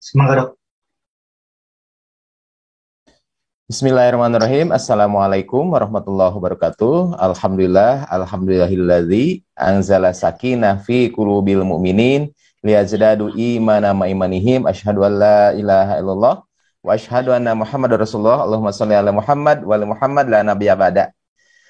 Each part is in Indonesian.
Semoga dok. Bismillahirrahmanirrahim. Assalamualaikum warahmatullahi wabarakatuh. Alhamdulillahilladzi anzala sakinah fi qulubil mu'minin liyazdadu imana ma imanihim. Asyhadu an la ilaha illallah wa asyhadu anna Muhammadar Rasulullah. Allahumma shalli ala Muhammad wa ali Muhammad la nabiyya ba'da.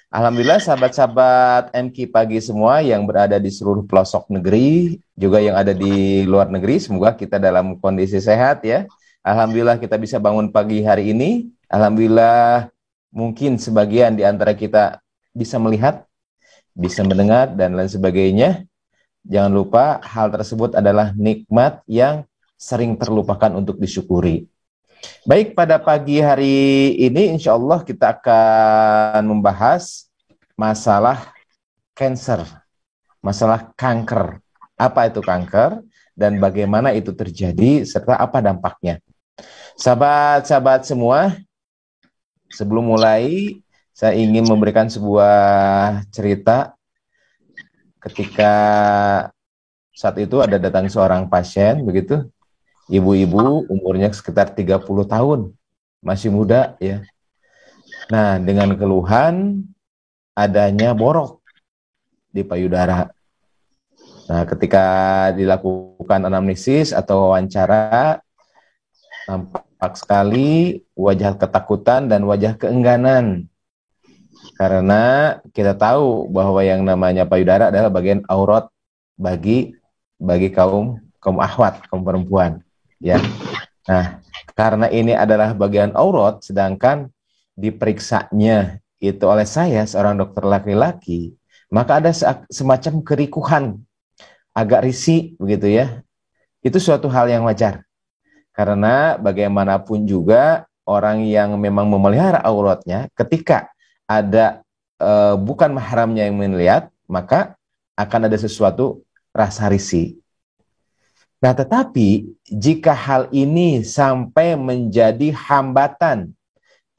Alhamdulillah sahabat-sahabat MQ pagi semua yang berada di seluruh pelosok negeri, juga yang ada di luar negeri, semoga kita dalam kondisi sehat ya. Alhamdulillah kita bisa bangun pagi hari ini. Alhamdulillah mungkin sebagian di antara kita bisa melihat, bisa mendengar, dan lain sebagainya. Jangan lupa hal tersebut adalah nikmat yang sering terlupakan untuk disyukuri. Baik, pada pagi hari ini insya Allah kita akan membahas masalah cancer, masalah kanker. Apa itu kanker dan bagaimana itu terjadi serta apa dampaknya. Sahabat-sahabat semua, sebelum mulai saya ingin memberikan sebuah cerita ketika saat itu ada datang seorang pasien begitu. Ibu-ibu umurnya sekitar 30 tahun, masih muda ya. Nah, dengan keluhan adanya borok di payudara. Nah, ketika dilakukan anamnesis atau wawancara, nampak sekali wajah ketakutan dan wajah keengganan. Karena kita tahu bahwa yang namanya payudara adalah bagian aurat bagi kaum ahwat, kaum perempuan. Ya, nah karena ini adalah bagian aurat, sedangkan diperiksanya itu oleh saya seorang dokter laki-laki, maka ada semacam kerikuhan, agak risih begitu ya. Itu suatu hal yang wajar, karena bagaimanapun juga orang yang memang memelihara auratnya, ketika ada bukan mahramnya yang melihat, maka akan ada sesuatu rasa risih. Nah, tetapi jika hal ini sampai menjadi hambatan,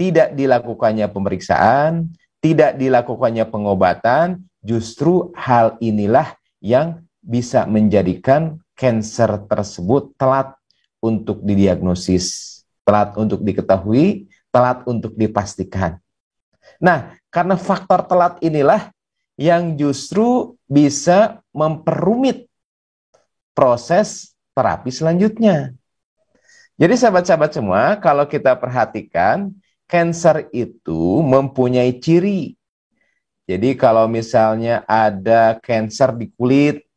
tidak dilakukannya pemeriksaan, tidak dilakukannya pengobatan, justru hal inilah yang bisa menjadikan kanker tersebut telat untuk didiagnosis, telat untuk diketahui, telat untuk dipastikan. Nah, karena faktor telat inilah yang justru bisa memperumit proses terapi selanjutnya. Jadi sahabat-sahabat semua, kalau kita perhatikan, kanker itu mempunyai ciri. Jadi kalau misalnya ada kanker di kulit,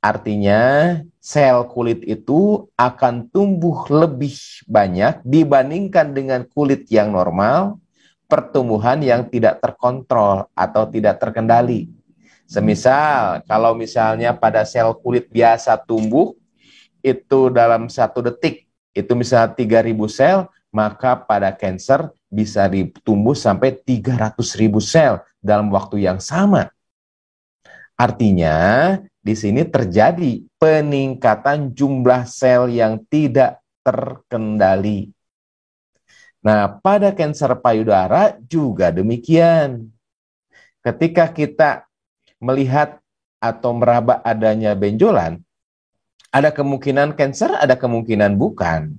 artinya sel kulit itu akan tumbuh lebih banyak dibandingkan dengan kulit yang normal, pertumbuhan yang tidak terkontrol atau tidak terkendali. Semisal, kalau misalnya pada sel kulit biasa tumbuh, itu dalam 1 detik, itu misalnya 3.000 sel, maka pada kanker bisa ditumbuh sampai 300.000 sel dalam waktu yang sama. Artinya, di sini terjadi peningkatan jumlah sel yang tidak terkendali. Nah, pada kanker payudara juga demikian. Ketika kita melihat atau meraba adanya benjolan, ada kemungkinan kanker, ada kemungkinan bukan.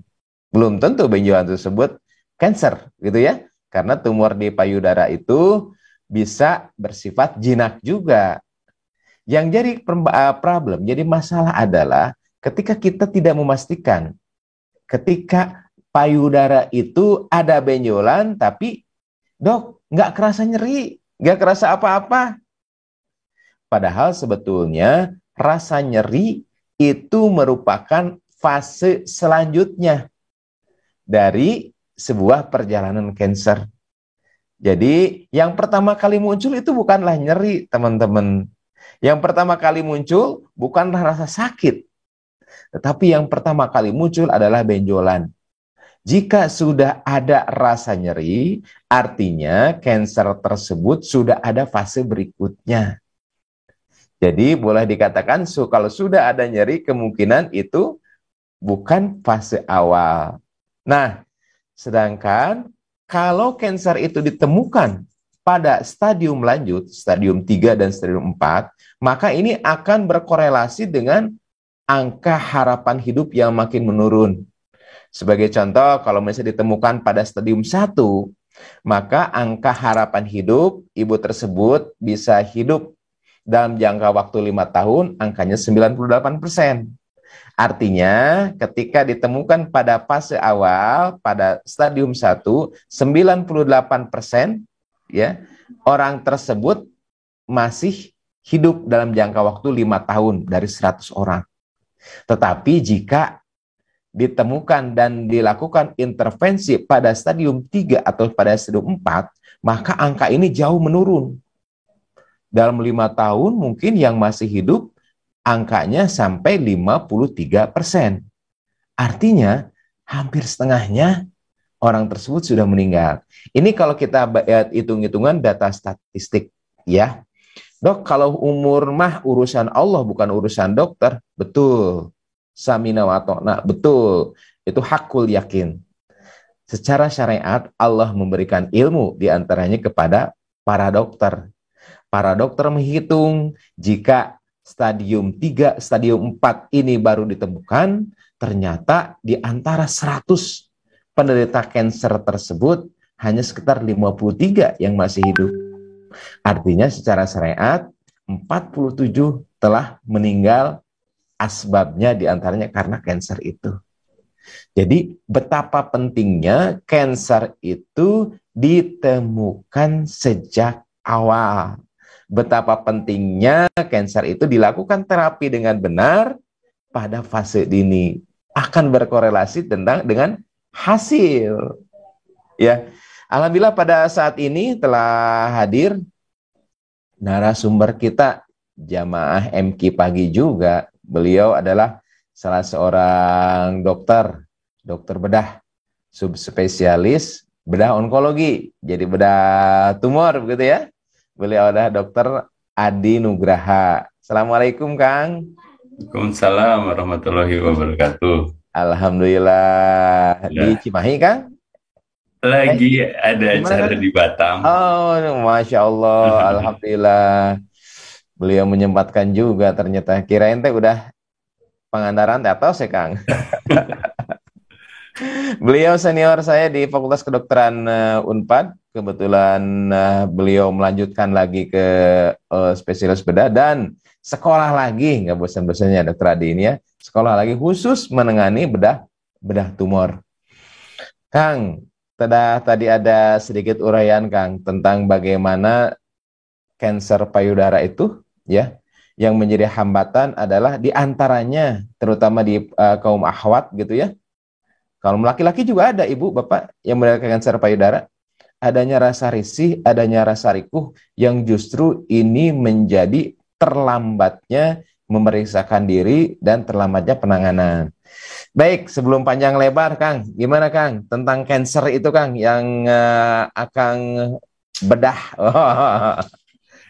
Belum tentu benjolan tersebut kanker, gitu ya. Karena tumor di payudara itu bisa bersifat jinak juga. Yang jadi problem, jadi masalah adalah ketika kita tidak memastikan, ketika payudara itu ada benjolan, tapi dok, nggak kerasa nyeri, nggak kerasa apa-apa. Padahal sebetulnya rasa nyeri itu merupakan fase selanjutnya dari sebuah perjalanan kanker. Jadi yang pertama kali muncul itu bukanlah nyeri, teman-teman. Yang pertama kali muncul bukanlah rasa sakit, tetapi yang pertama kali muncul adalah benjolan. Jika sudah ada rasa nyeri, artinya kanker tersebut sudah ada fase berikutnya. Jadi boleh dikatakan kalau sudah ada nyeri, kemungkinan itu bukan fase awal. Nah, sedangkan kalau kanker itu ditemukan pada stadium lanjut, stadium 3 dan stadium 4, maka ini akan berkorelasi dengan angka harapan hidup yang makin menurun. Sebagai contoh, kalau misalnya ditemukan pada stadium 1, maka angka harapan hidup ibu tersebut bisa hidup dalam jangka waktu 5 tahun, angkanya 98%. Artinya, ketika ditemukan pada fase awal, pada stadium 1, 98% ya, orang tersebut masih hidup dalam jangka waktu 5 tahun dari 100 orang. Tetapi jika ditemukan dan dilakukan intervensi pada stadium 3 atau pada stadium 4, maka angka ini jauh menurun. Dalam 5 tahun mungkin yang masih hidup angkanya sampai 53%. Artinya hampir setengahnya orang tersebut sudah meninggal. Ini kalau kita hitung-hitungan data statistik ya. Dok, kalau umur mah urusan Allah bukan urusan dokter. Betul. Samina wa ta'na, betul. Itu hakul yakin. Secara syariat Allah memberikan ilmu diantaranya kepada para dokter. Para dokter menghitung jika stadium 3, stadium 4 ini baru ditemukan, ternyata di antara 100 penderita kanker tersebut hanya sekitar 53 yang masih hidup. Artinya secara syariat 47 telah meninggal, asbabnya diantaranya karena kanker itu. Jadi betapa pentingnya kanker itu ditemukan sejak awal. Betapa pentingnya kanker itu dilakukan terapi dengan benar pada fase dini. Akan berkorelasi dengan hasil. Ya, alhamdulillah pada saat ini telah hadir narasumber kita, jamaah MQ pagi juga. Beliau adalah salah seorang dokter bedah, subspesialis bedah onkologi, jadi bedah tumor begitu ya. Beliau adalah Dr. Adi Nugraha. Assalamualaikum Kang. Waalaikumsalam warahmatullahi wabarakatuh. Alhamdulillah. Ya. Di Cimahi Kang? Lagi ada Gimana, acara Kang? di Batam. Oh, Masya Allah. Alhamdulillah. Beliau menyempatkan juga ternyata. Kirain teh udah Pangandaran atau sih Kang? Beliau senior saya di Fakultas Kedokteran Unpad. Kebetulan beliau melanjutkan lagi ke spesialis bedah dan sekolah lagi, nggak bosan-bosannya Dokter Adi ini ya, sekolah lagi khusus menangani bedah tumor. Kang, tadi ada sedikit uraian Kang tentang bagaimana kanker payudara itu ya, yang menjadi hambatan adalah diantaranya terutama di kaum akhwat gitu ya. Kalau laki-laki juga ada ibu bapak yang menderita kanker payudara, adanya rasa risih, adanya rasa rikuh yang justru ini menjadi terlambatnya memeriksakan diri dan terlambatnya penanganan. Baik, sebelum panjang lebar Kang, gimana Kang tentang kanker itu Kang yang akan bedah?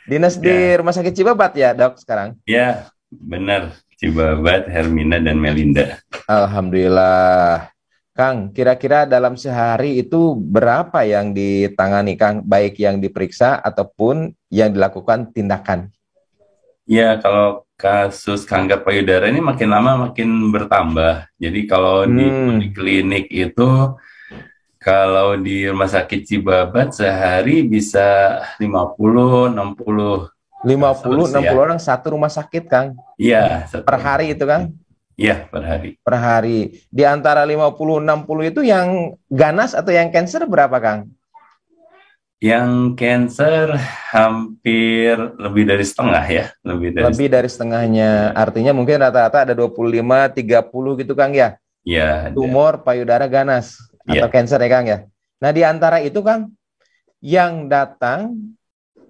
Dinas di Rumah Sakit Cibabat ya Dok sekarang? Ya, benar. Cibabat, Hermina, dan Melinda. Alhamdulillah. Kang, kira-kira dalam sehari itu berapa yang ditangani Kang, baik yang diperiksa ataupun yang dilakukan tindakan? Ya, kalau kasus kanker payudara ini makin lama makin bertambah. Jadi kalau di klinik itu, kalau di Rumah Sakit Cibabat sehari bisa 50, 60 50, 60 orang satu rumah sakit Kang? Iya. Per hari itu Kang? Iya, per hari. Per hari. Di antara 50, 60 itu yang ganas atau yang kanker berapa Kang? Yang kanker hampir lebih dari setengah ya. Lebih dari setengahnya. Artinya mungkin rata-rata ada 25, 30 gitu Kang ya? Iya. Tumor payudara ganas atau kanker ya Kang ya? Nah di antara itu Kang, yang datang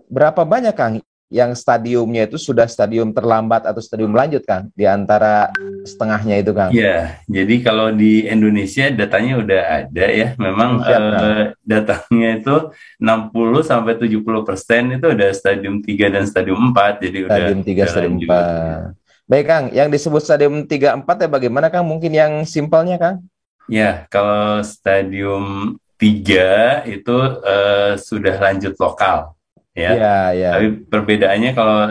berapa banyak Kang? Yang stadiumnya itu sudah stadium terlambat atau stadium lanjut Kang? Di antara setengahnya itu Kang? Iya, jadi kalau di Indonesia datanya udah ada ya. Memang datanya itu 60-70% itu udah stadium 3 dan stadium 4. Jadi stadium 3, stadium 4. Baik Kang, yang disebut stadium 3, 4 ya bagaimana Kang? Mungkin yang simpelnya Kang? Ya, kalau stadium 3 itu sudah lanjut lokal. Ya. Tapi perbedaannya kalau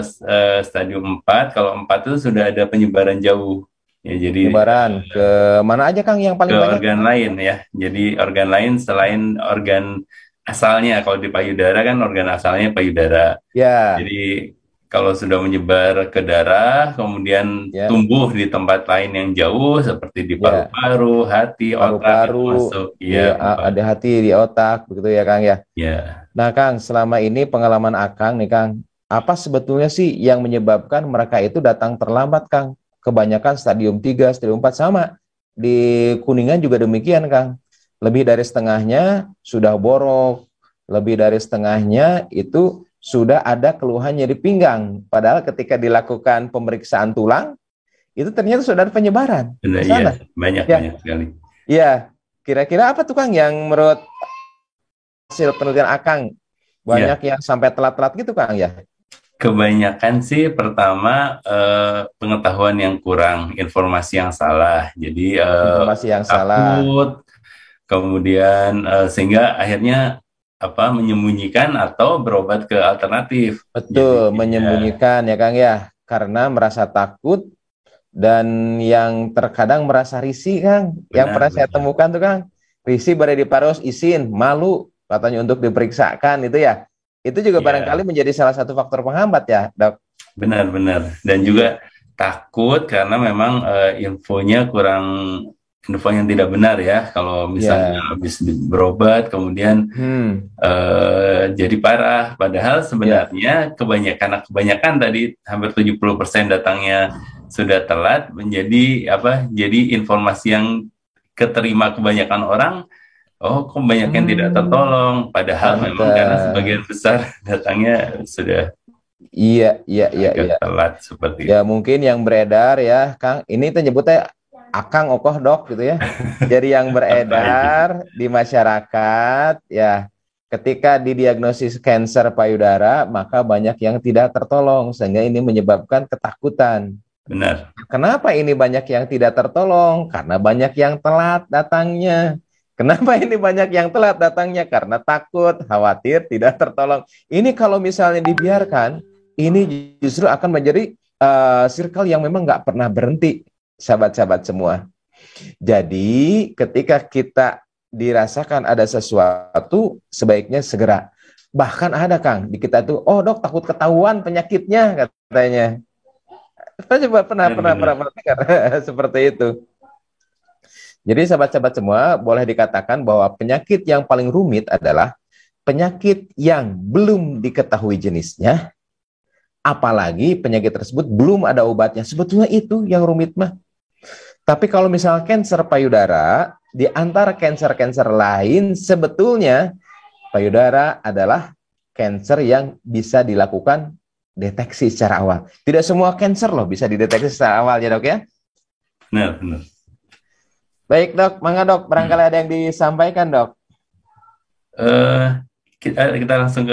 stadium 4, kalau 4 itu sudah ada penyebaran jauh. Ya, jadi Penyebaran ke mana aja Kang yang ke paling banyak? organ lain ya. Jadi organ lain selain organ asalnya. Kalau di payudara kan organ asalnya payudara. Ya, Jadi kalau sudah menyebar ke darah, kemudian ya, tumbuh di tempat lain yang jauh, seperti di ya. paru-paru, hati, otak itu Paru-paru, masuk. iya, Iya, Bapak. ada hati di otak, begitu ya Kang ya. Ya, Nah Kang, selama ini pengalaman Akang nih Kang, apa sebetulnya sih yang menyebabkan mereka itu datang terlambat Kang? Kebanyakan stadium 3, stadium 4 sama. Di Kuningan juga demikian Kang. Lebih dari setengahnya sudah borok, lebih dari setengahnya itu sudah ada keluhan nyeri pinggang. Padahal ketika dilakukan pemeriksaan tulang, itu ternyata sudah ada penyebaran benar, ke iya, sana. banyak Ya, banyak sekali. iya. Kira-kira apa tuh Kang yang menurut hasil penelitian Akang banyak Ya, yang sampai telat-telat gitu Kang ya? kebanyakan sih pertama pengetahuan yang kurang, informasi yang salah. Jadi Informasi yang salah. takut, kemudian sehingga akhirnya apa menyembunyikan atau berobat ke alternatif. Jadi Betul, ya, menyembunyikan ya Kang ya. Karena merasa takut dan yang terkadang merasa risih Kang. Yang benar pernah saya benar temukan tuh Kang, risih badai diparos izin, malu katanya untuk diperiksakan itu ya. Itu juga barangkali ya, menjadi salah satu faktor penghambat ya, Dok. benar dan Iya. juga takut karena memang infonya kurang, info yang tidak benar ya. Kalau misalnya Ya. habis berobat kemudian jadi parah. Padahal Ya. sebenarnya kebanyakan tadi hampir 70% datangnya sudah telat, menjadi apa? Jadi informasi yang keterima kebanyakan orang, oh kok banyak yang tidak Hmm, tertolong. Padahal memang karena sebagian pantes. besar datangnya sudah Iya, iya, iya, agak iya. telat seperti Ya itu. mungkin yang beredar ya, Kang. Ini kita nyebutnya Akang Okoh Dok gitu ya. Jadi yang Apa aja? beredar di masyarakat ya, ketika didiagnosis kanker payudara, maka banyak yang tidak tertolong sehingga ini menyebabkan ketakutan. Benar. Kenapa ini banyak yang tidak tertolong? Karena banyak yang telat datangnya. Kenapa ini banyak yang telat datangnya? Karena takut, khawatir, tidak tertolong. Ini kalau misalnya dibiarkan, ini justru akan menjadi circle yang memang nggak pernah berhenti, sahabat-sahabat semua. Jadi ketika kita dirasakan ada sesuatu, sebaiknya segera. Bahkan ada Kang, di kita tuh, oh dok takut ketahuan penyakitnya katanya. Kita coba pernah Benar, pernah benar. pernah pernah dengar seperti itu. Jadi sahabat-sahabat semua boleh dikatakan bahwa penyakit yang paling rumit adalah penyakit yang belum diketahui jenisnya, apalagi penyakit tersebut belum ada obatnya. Sebetulnya itu yang rumit mah. Tapi kalau misalnya kanker payudara, di antara kanker-kanker lain, sebetulnya payudara adalah kanker yang bisa dilakukan deteksi secara awal. Tidak semua kanker loh bisa dideteksi secara awal ya dok ya. Benar, benar. Baik dok, mangga dok, barangkali ada yang disampaikan dok. eh kita langsung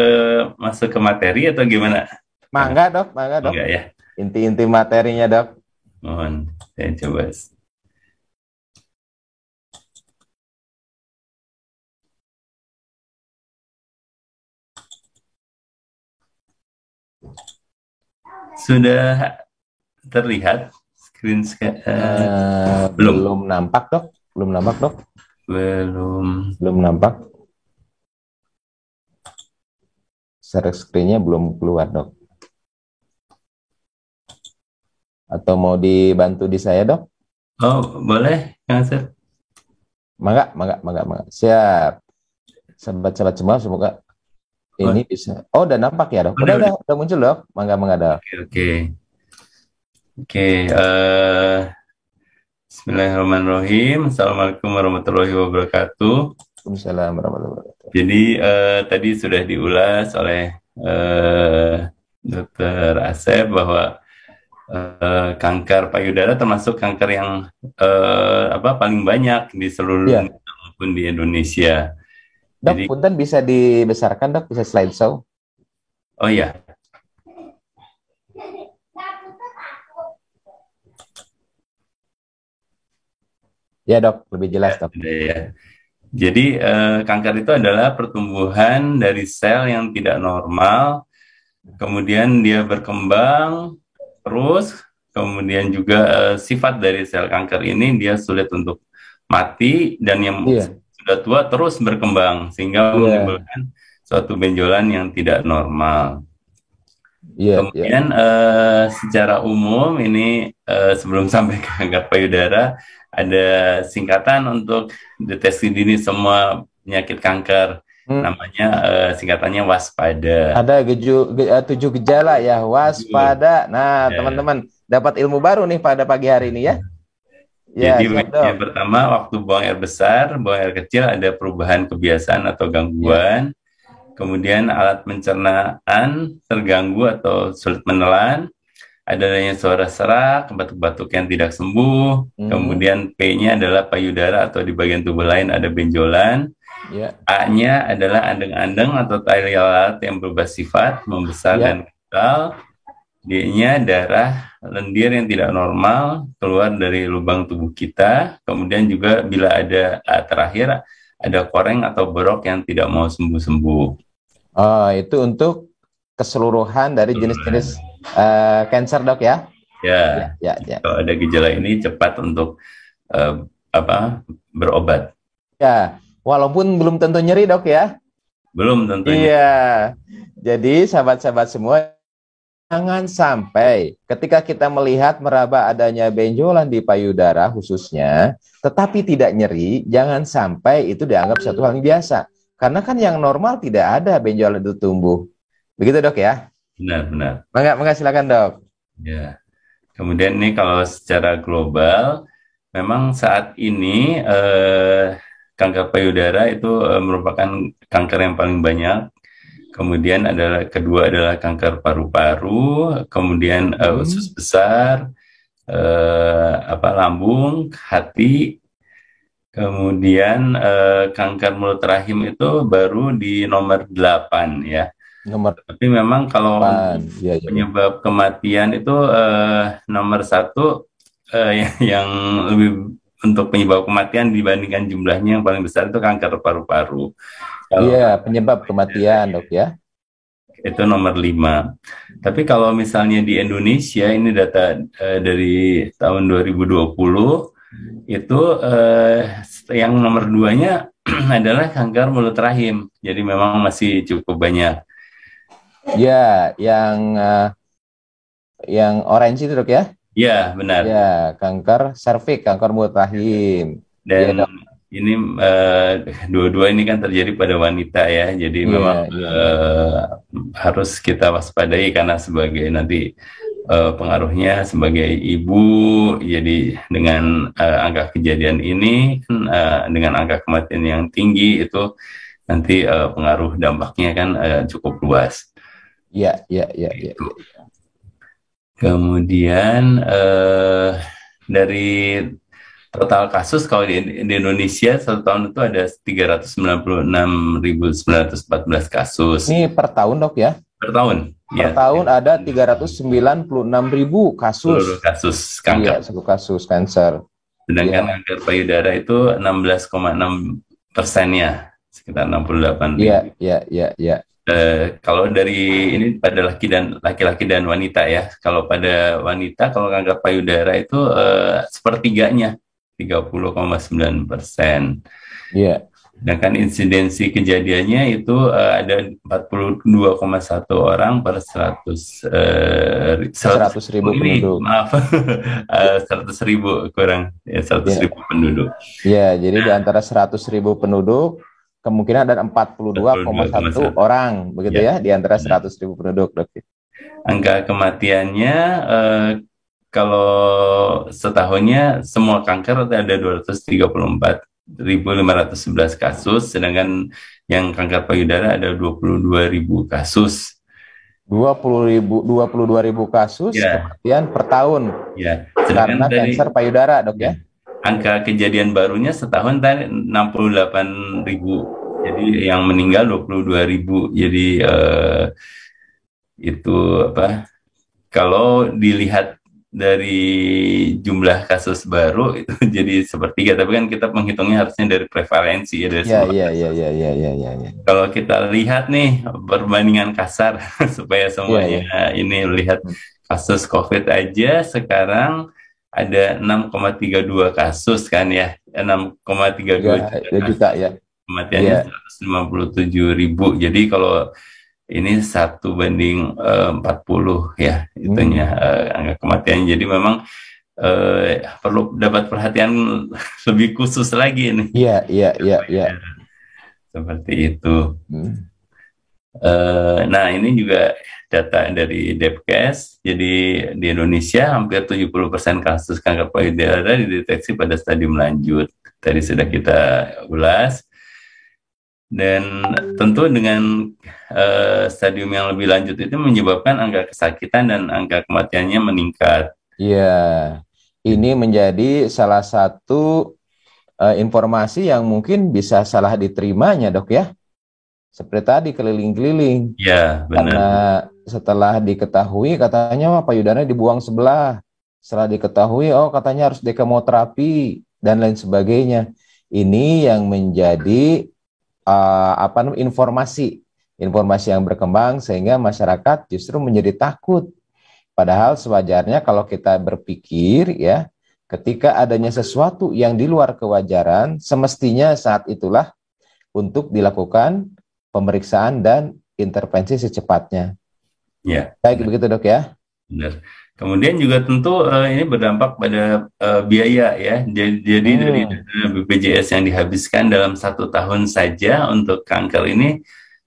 masuk ke materi atau gimana? Mangga dok. Enggak ya? Inti-inti materinya dok. Mohon saya coba. Sudah terlihat screen belum? Belum nampak dok, belum nampak dok, Belum. belum nampak. Share screen-nya belum keluar dok. Atau mau dibantu di saya dok? Oh, boleh, Kang Asep? Mangga, mangga, mangga, mangga. Siap. Sahabat-sahabat semua, semoga Oh, ini bisa. Oh, udah nampak ya dok? udah. Udah muncul dok. Mangga, mangga dok. Oke, oke. Oke, Bismillahirrahmanirrahim. Assalamualaikum warahmatullahi wabarakatuh. Waalaikumsalam warahmatullahi wabarakatuh. Jadi tadi sudah diulas oleh eh, Dokter Asep bahwa kanker payudara termasuk kanker yang apa paling banyak di seluruh Iya, dunia maupun di Indonesia. dok, Jadi, punten bisa dibesarkan dok, bisa slideshow. oh ya, Ya dok, lebih jelas dok. ada ya. Jadi kanker itu adalah pertumbuhan dari sel yang tidak normal, kemudian dia berkembang terus, kemudian juga sifat dari sel kanker ini dia sulit untuk mati, dan yang Iya. sudah tua terus berkembang sehingga Iya. menimbulkan suatu benjolan yang tidak normal. Iya. Iya. Kemudian secara umum ini sebelum sampai ke kanker payudara, ada singkatan untuk deteksi dini semua penyakit kanker. Hmm. Namanya singkatannya waspada. Ada 7 gejala ya, Betul. waspada. Nah, Ya. teman-teman dapat ilmu baru nih pada pagi hari ini ya. Ya, Jadi siap yang dok. pertama, waktu buang air besar, buang air kecil ada perubahan kebiasaan atau Ya. gangguan. Kemudian alat pencernaan terganggu atau sulit menelan. Adanya suara serak, batuk-batuk yang tidak sembuh. Mhm. Kemudian P-nya adalah payudara atau di bagian tubuh lain ada benjolan. Ya. A-nya adalah andeng-andeng atau tai lalat yang berubah sifat, membesar dan Ya. kental. D-nya darah lendir yang tidak normal keluar dari lubang tubuh kita. Kemudian juga bila ada A terakhir, ada koreng atau borok yang tidak mau sembuh-sembuh. Oh, itu untuk keseluruhan dari jenis-jenis cancer dok ya. Ya, Ya, ya, ya. kalau ada gejala ini cepat untuk eh, berobat. Ya, walaupun belum tentu nyeri dok ya. Belum tentunya. Iya. Jadi sahabat-sahabat semua, jangan sampai ketika kita melihat meraba adanya benjolan di payudara khususnya, tetapi tidak nyeri, jangan sampai itu dianggap satu hal yang biasa. Karena kan yang normal tidak ada benjolan itu tumbuh. Begitu dok ya? Benar-benar. Mangga silakan dok. Ya. Kemudian ini kalau secara global, memang saat ini kanker payudara itu merupakan kanker yang paling banyak. Kemudian kedua adalah kanker paru-paru, kemudian usus besar, lambung, hati, kemudian kanker mulut rahim itu baru di nomor 8 ya. Nomor Tapi memang kalau 8. untuk Ya, ya, ya. penyebab kematian itu nomor satu, yang lebih untuk penyebab kematian dibandingkan jumlahnya yang paling besar itu kanker paru-paru. Kalau Iya, penyebab kematian dok ya. itu nomor 5. Tapi kalau misalnya di Indonesia, ini data dari tahun 2020, itu yang nomor 2-nya adalah kanker mulut rahim. Jadi memang masih cukup banyak. Ya, yang orange itu dok ya. Ya, benar. Ya, kanker serviks, kanker mulut rahim. Iya Dan dok. ini dua-dua ini kan terjadi pada wanita ya. Jadi Iya, memang iya, iya. harus kita waspadai karena sebagai nanti pengaruhnya sebagai ibu, jadi dengan angka kejadian ini kan, dengan angka kematian yang tinggi itu nanti pengaruh dampaknya kan cukup luas. Iya, iya, iya, iya, Gitu. iya. Kemudian dari total kasus kalau di Indonesia satu tahun itu ada 396.914 kasus Ini per tahun dok ya. per tahun. Per Ya, tahun ada 396.000 seluruh kasus. kasus Iya, kanker. satu kasus kanker. Sedangkan Iya, kanker payudara itu 16,6%-nya, sekitar 68 iya, ribu. iya, iya, iya. Kalau dari ini pada laki-laki dan wanita ya. Kalau pada wanita, kalau kanker payudara itu sepertiganya, 30,9%. Iya. Sedangkan insidensi kejadiannya itu ada 42,1 orang per 100 100.000 ini, penduduk. maaf, 100.000 kurang ya, 100.000 Iya. penduduk. Iya, jadi di antara 100.000 penduduk kemungkinan ada 42,1 42,1 orang begitu ya. ya di antara 100.000 penduduk dok. Angka kematiannya kalau setahunnya semua kanker ada 234.511 kasus, sedangkan yang kanker payudara ada 22.000 kasus. 22.000 kasus Ya, kematian per tahun ya. karena Sedangkan dari kanker payudara dok ya, ya. angka kejadian barunya setahun tadi 68.000. Jadi yang meninggal 22.000. Jadi itu kalau dilihat dari jumlah kasus baru itu jadi sepertiga, tapi kan kita menghitungnya harusnya dari prevalensi ya, dari Iya, semua iya, kasus. iya, iya, iya, iya, iya, iya. Kalau kita lihat nih perbandingan kasar supaya Iya, semuanya iya. ini lihat, kasus COVID aja sekarang ada 6,32 kasus kan ya, 6,32 Ya, juta 2 juta kasus, ya. kematiannya Iya. 157 ribu. Jadi kalau ini 1 banding 40 ya, itunya Hmm. angka kematian. Jadi memang perlu dapat perhatian lebih khusus lagi nih. Iya, iya, iya, iya. Seperti itu. Hmm. Nah, ini juga data dari Depkes. Jadi di Indonesia hampir 70% kasus kanker payudara dideteksi pada stadium lanjut. Tadi sudah kita ulas. Dan tentu dengan stadium yang lebih lanjut itu menyebabkan angka kesakitan dan angka kematiannya meningkat. Iya. Ini menjadi salah satu informasi yang mungkin bisa salah diterimanya, Dok ya. Seperti tadi keliling-keliling. Ya, benar. Karena setelah diketahui katanya wah, payudara dibuang sebelah. Setelah diketahui oh katanya harus dekemoterapi dan lain sebagainya. Ini yang menjadi informasi yang berkembang sehingga masyarakat justru menjadi takut. Padahal sewajarnya kalau kita berpikir ya, ketika adanya sesuatu yang di luar kewajaran, semestinya saat itulah untuk dilakukan pemeriksaan dan intervensi secepatnya. Ya, Baik begitu dok ya. benar. Kemudian juga tentu ini berdampak pada biaya ya. Jadi dari Hmm. dana BPJS yang dihabiskan dalam 1 tahun saja untuk kanker ini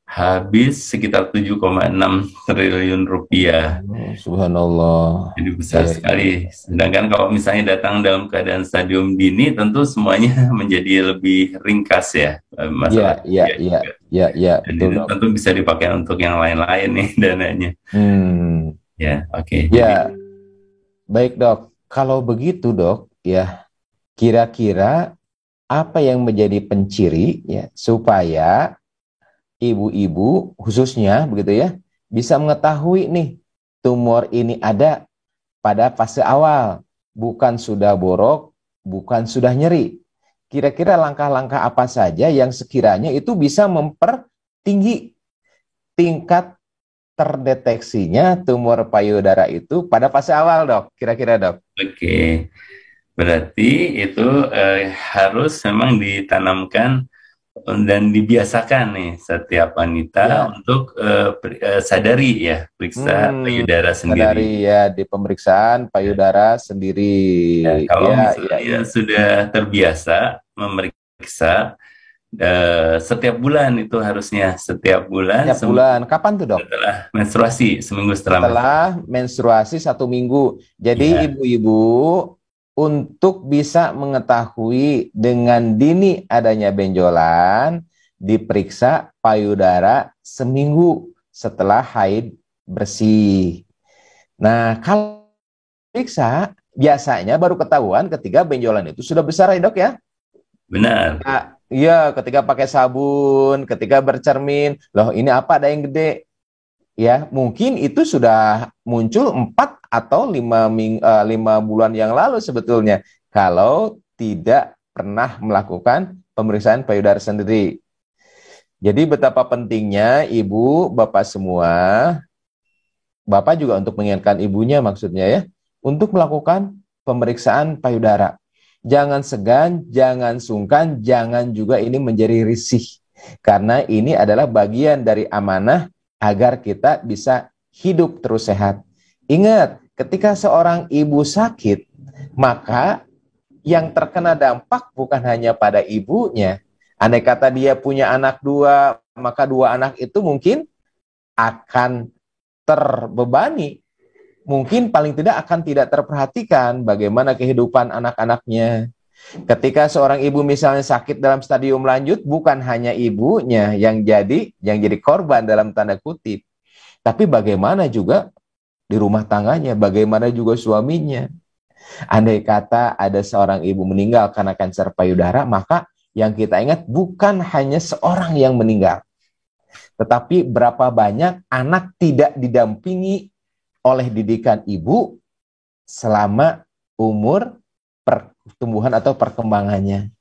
habis sekitar 7,6 triliun rupiah. Oh, subhanallah. Jadi besar Ya, ya, sekali. Sedangkan kalau misalnya datang dalam keadaan stadium dini, tentu semuanya menjadi lebih ringkas ya, ya, masalah ya, biaya ya, juga. ya, ya, Dan betul itu dok. tentu bisa dipakai untuk yang lain-lain nih dananya. Hmm. Ya, oke. Jadi Ya, baik dok. Kalau begitu dok, ya kira-kira apa yang menjadi penciri ya supaya ibu-ibu khususnya begitu ya bisa mengetahui nih tumor ini ada pada fase awal, bukan sudah borok, bukan sudah nyeri. Kira-kira langkah-langkah apa saja yang sekiranya itu bisa mempertinggi tingkat terdeteksinya tumor payudara itu pada fase awal, dok? Kira-kira, dok? oke. Berarti itu harus memang ditanamkan dan dibiasakan nih setiap wanita Ya. untuk sadari ya, periksa payudara sendiri. Sadari ya di pemeriksaan payudara sendiri. Ya, kalau Ya, ya, misalnya ya. sudah terbiasa memeriksa setiap bulan, itu harusnya setiap bulan Tiap bulan. Kapan tuh, dok? setelah menstruasi, seminggu setelah menstruasi. Setelah menstruasi 1 minggu. Jadi Ya, ibu-ibu untuk bisa mengetahui dengan dini adanya benjolan, diperiksa payudara seminggu setelah haid bersih. Nah, kalau periksa, biasanya baru ketahuan ketika benjolan itu sudah besar ya dok ya. benar. Nah, iya, ketika pakai sabun, ketika bercermin, loh ini apa ada yang gede? Ya mungkin itu sudah muncul 4 atau 5 bulan yang lalu sebetulnya kalau tidak pernah melakukan pemeriksaan payudara sendiri. Jadi betapa pentingnya ibu bapak semua, bapak juga untuk mengingatkan ibunya maksudnya ya, untuk melakukan pemeriksaan payudara. Jangan segan, jangan sungkan, jangan juga ini menjadi risih. Karena ini adalah bagian dari amanah agar kita bisa hidup terus sehat. Ingat, ketika seorang ibu sakit, maka yang terkena dampak bukan hanya pada ibunya. Andai kata dia punya anak 2, maka 2 anak itu mungkin akan terbebani. Mungkin paling tidak akan tidak terperhatikan bagaimana kehidupan anak-anaknya. Ketika seorang ibu misalnya sakit dalam stadium lanjut, bukan hanya ibunya yang jadi korban dalam tanda kutip, tapi bagaimana juga di rumah tangganya, bagaimana juga suaminya. Andai kata ada seorang ibu meninggal karena kanker payudara, maka yang kita ingat bukan hanya seorang yang meninggal, tetapi berapa banyak anak tidak didampingi oleh didikan ibu selama umur pertumbuhan atau perkembangannya.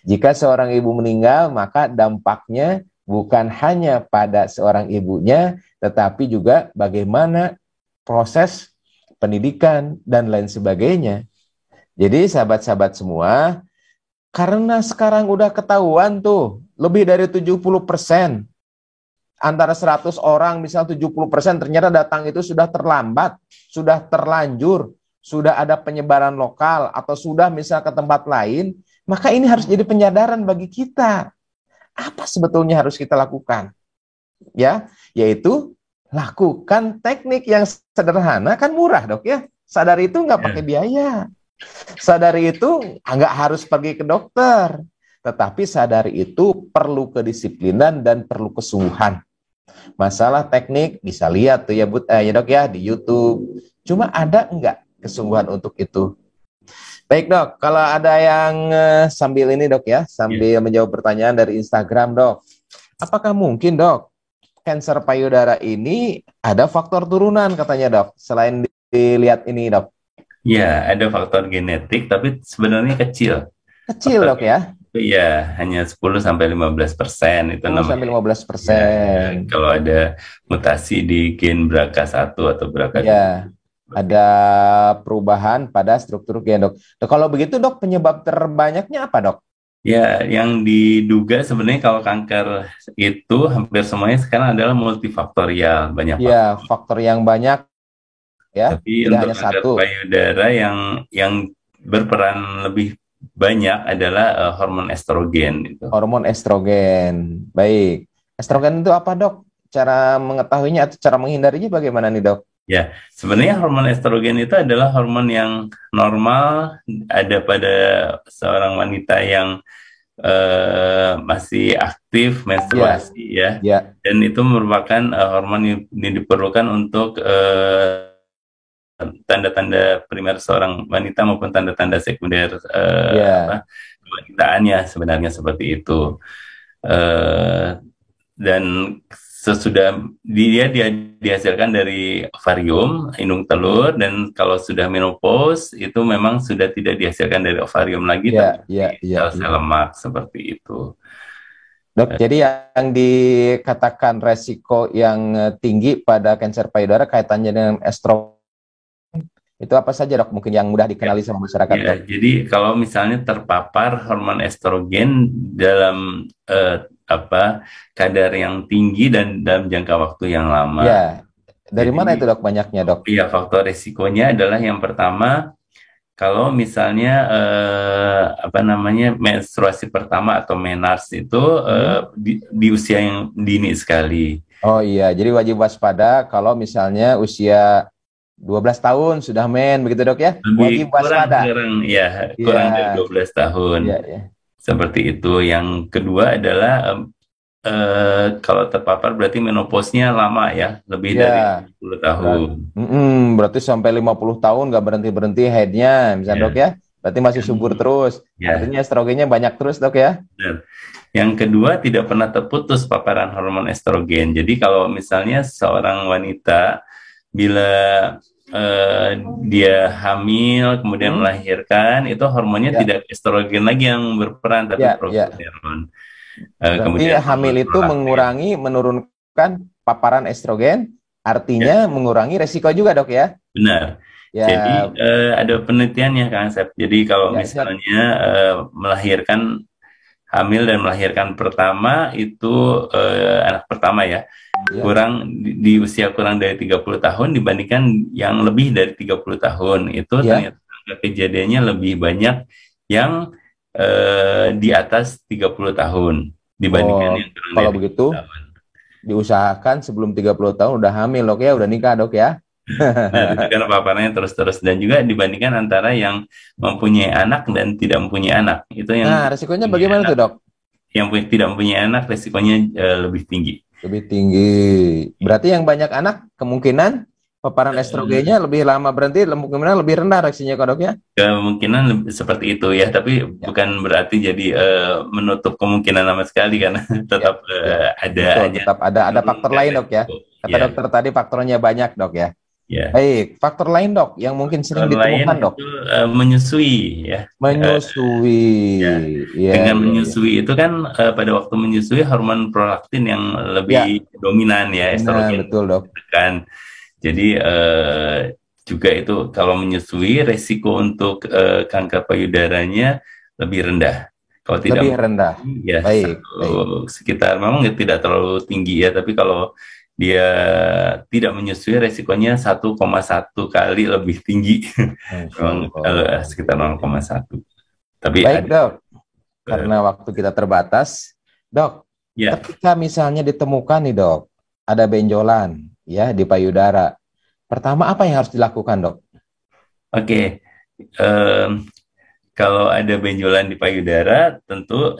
Jika seorang ibu meninggal, maka dampaknya bukan hanya pada seorang ibunya, tetapi juga bagaimana proses pendidikan, dan lain sebagainya. Jadi sahabat-sahabat semua, karena sekarang udah ketahuan tuh, lebih dari 70%, antara 100 orang, misal 70% ternyata datang itu sudah terlambat, sudah terlanjur, sudah ada penyebaran lokal, atau sudah misal ke tempat lain, maka ini harus jadi penyadaran bagi kita. Apa sebetulnya harus kita lakukan? Ya, yaitu lakukan teknik yang sederhana, kan murah dok ya. Sadari itu nggak pakai biaya. Sadari itu nggak harus pergi ke dokter. Tetapi sadari itu perlu kedisiplinan dan perlu kesungguhan. Masalah teknik bisa lihat tuh ya, ya dok ya di YouTube. Cuma ada nggak kesungguhan untuk itu? Baik dok, kalau ada yang sambil ini dok ya, sambil menjawab pertanyaan dari Instagram dok. Apakah mungkin dok, kanker payudara ini ada faktor turunan katanya dok, selain dilihat ini dok? Ya, ada faktor genetik, tapi sebenarnya kecil. Kecil dok ya? Iya, hanya 10-15% itu namanya. 10-15%. Ya, kalau ada mutasi di gen BRCA1 atau BRCA2. Ya, ada perubahan pada struktur gen dok. Kalau begitu dok, penyebab terbanyaknya apa dok? Ya, yang diduga sebenarnya kalau kanker itu hampir semuanya sekarang adalah multifaktorial, banyak faktor. Ya, faktor yang banyak. Ya, tapi tidak untuk hanya kanker satu. payudara yang berperan lebih banyak adalah hormon estrogen itu. Hormon estrogen. Baik. Estrogen itu apa, Dok? Cara mengetahuinya atau cara menghindarinya bagaimana nih, Dok? Ya, sebenarnya hormon estrogen itu adalah hormon yang normal ada pada seorang wanita yang masih aktif menstruasi ya. Dan itu merupakan hormon yang diperlukan untuk tanda-tanda primer seorang wanita maupun tanda-tanda sekunder kewanitaannya sebenarnya seperti itu. Dan sesudah dia dihasilkan dari ovarium, indung telur, dan kalau sudah menopause itu memang sudah tidak dihasilkan dari ovarium lagi, tapi sel-sel lemak seperti itu. Dok, jadi yang dikatakan resiko yang tinggi pada kanker payudara kaitannya dengan estrogen itu apa saja dok? Mungkin yang mudah dikenali sama masyarakat dok. Jadi kalau misalnya terpapar hormon estrogen dalam kadar yang tinggi dan dalam jangka waktu yang lama. Ya, dari mana itu dok banyaknya dok? Iya, faktor risikonya adalah yang pertama, kalau misalnya menstruasi pertama atau menarche itu di usia yang dini sekali. Oh iya, jadi wajib waspada kalau misalnya usia 12 tahun sudah begitu dok ya? Wajib waspada. Kurang dari 12 tahun. Seperti itu. Yang kedua adalah kalau terpapar berarti menopause-nya lama ya, lebih dari 10 tahun. Berarti sampai 50 tahun nggak berhenti-berhenti headnya, misalnya dok ya? Berarti masih subur terus. Artinya estrogennya banyak terus dok ya? Benar. Yang kedua, tidak pernah terputus paparan hormon estrogen. Jadi kalau misalnya seorang wanita bila dia hamil kemudian melahirkan, itu hormonnya tidak estrogen lagi yang berperan, tapi progesteron. Kemudian hamil itu menurunkan paparan estrogen, artinya mengurangi resiko juga dok ya? Benar. Jadi ada penelitiannya Kang Asep. Jadi kalau misalnya melahirkan hamil dan melahirkan pertama itu anak pertama ya, kurang di usia kurang dari 30 tahun dibandingkan yang lebih dari 30 tahun itu ternyata kejadiannya lebih banyak yang di atas 30 tahun dibandingkan yang kurang kalau dari begitu 30 tahun. Diusahakan sebelum 30 tahun udah hamil dok ya, udah nikah dok ya. Nah, itu kan paparannya terus-terus, dan juga dibandingkan antara yang mempunyai anak dan tidak mempunyai anak. Itu yang resikonya bagaimana tuh dok? Yang tidak mempunyai anak resikonya lebih tinggi. Lebih tinggi. Berarti yang banyak anak kemungkinan paparan estrogennya lebih lama berhenti, kemungkinan lebih rendah reaksinya kok dok ya? Kemungkinan seperti itu ya, tapi bukan berarti jadi menutup kemungkinan sama sekali, karena tetap ada. Betul, tetap ada faktor lain dok ya. Kata dokter tadi faktornya banyak dok ya. Baik, faktor lain dok yang mungkin sering ditemukan dok. Itu menyusui ya. Menyusui. Dengan menyusui itu kan pada waktu menyusui hormon prolaktin yang lebih dominan ya, estrogen. Betul dok. Kan. Jadi juga itu kalau menyusui resiko untuk kanker payudaranya lebih rendah. Kalau tidak Lebih rendah. menyusui ya Baik, baik. sekitar memang tidak terlalu tinggi ya, tapi kalau dia tidak menyusui resikonya 1,1 kali lebih tinggi. Masya Memang Allah. sekitar 0,1. Tapi Baik, ada dok. eh, Karena waktu kita terbatas, dok, ya, ketika misalnya ditemukan nih dok, ada benjolan ya di payudara. Pertama apa yang harus dilakukan dok? oke. Em, Kalau ada benjolan di payudara, tentu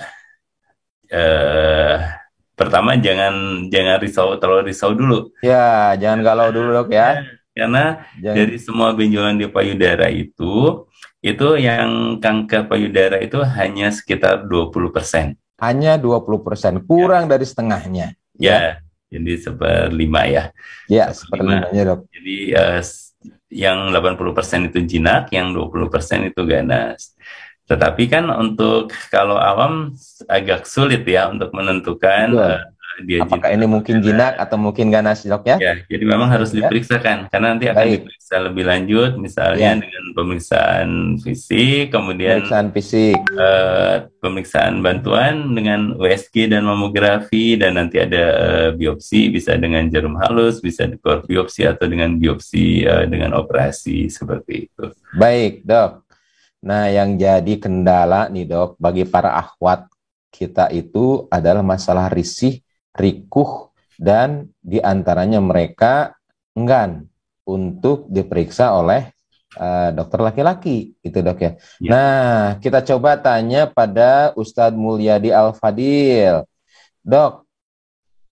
eh, pertama jangan jangan terlalu risau dulu. Ya, jangan galau dulu dok ya. Ya, karena dari Jangan, semua benjolan di payudara itu yang kanker payudara itu hanya sekitar 20%. hanya 20%, Ya, kurang dari setengahnya ya. ya, jadi seperlima ya, Ya, seperlima. seperlimanya dok. Jadi yang 80% itu jinak, yang 20% itu ganas. Tetapi kan untuk kalau awam agak sulit ya untuk menentukan Betul. dia Apakah jinak ini atau mungkin jinak ganas. atau mungkin ganas dok ya? Ya, jadi memang harus Ya, diperiksakan karena nanti akan baik. diperiksa lebih lanjut, misalnya Ya, dengan pemeriksaan fisik, kemudian pemeriksaan fisik. pemeriksaan bantuan dengan USG dan mamografi, dan nanti ada biopsi, bisa dengan jarum halus, bisa di core biopsi atau dengan biopsi dengan operasi seperti itu. Baik, dok. Nah, yang jadi kendala nih, dok, bagi para akhwat kita itu adalah masalah risih, rikuh, dan diantaranya mereka enggan untuk diperiksa oleh dokter laki-laki, itu dok ya. Ya, Nah, kita coba tanya pada Ustadz Mulyadi Al-Fadil. Dok,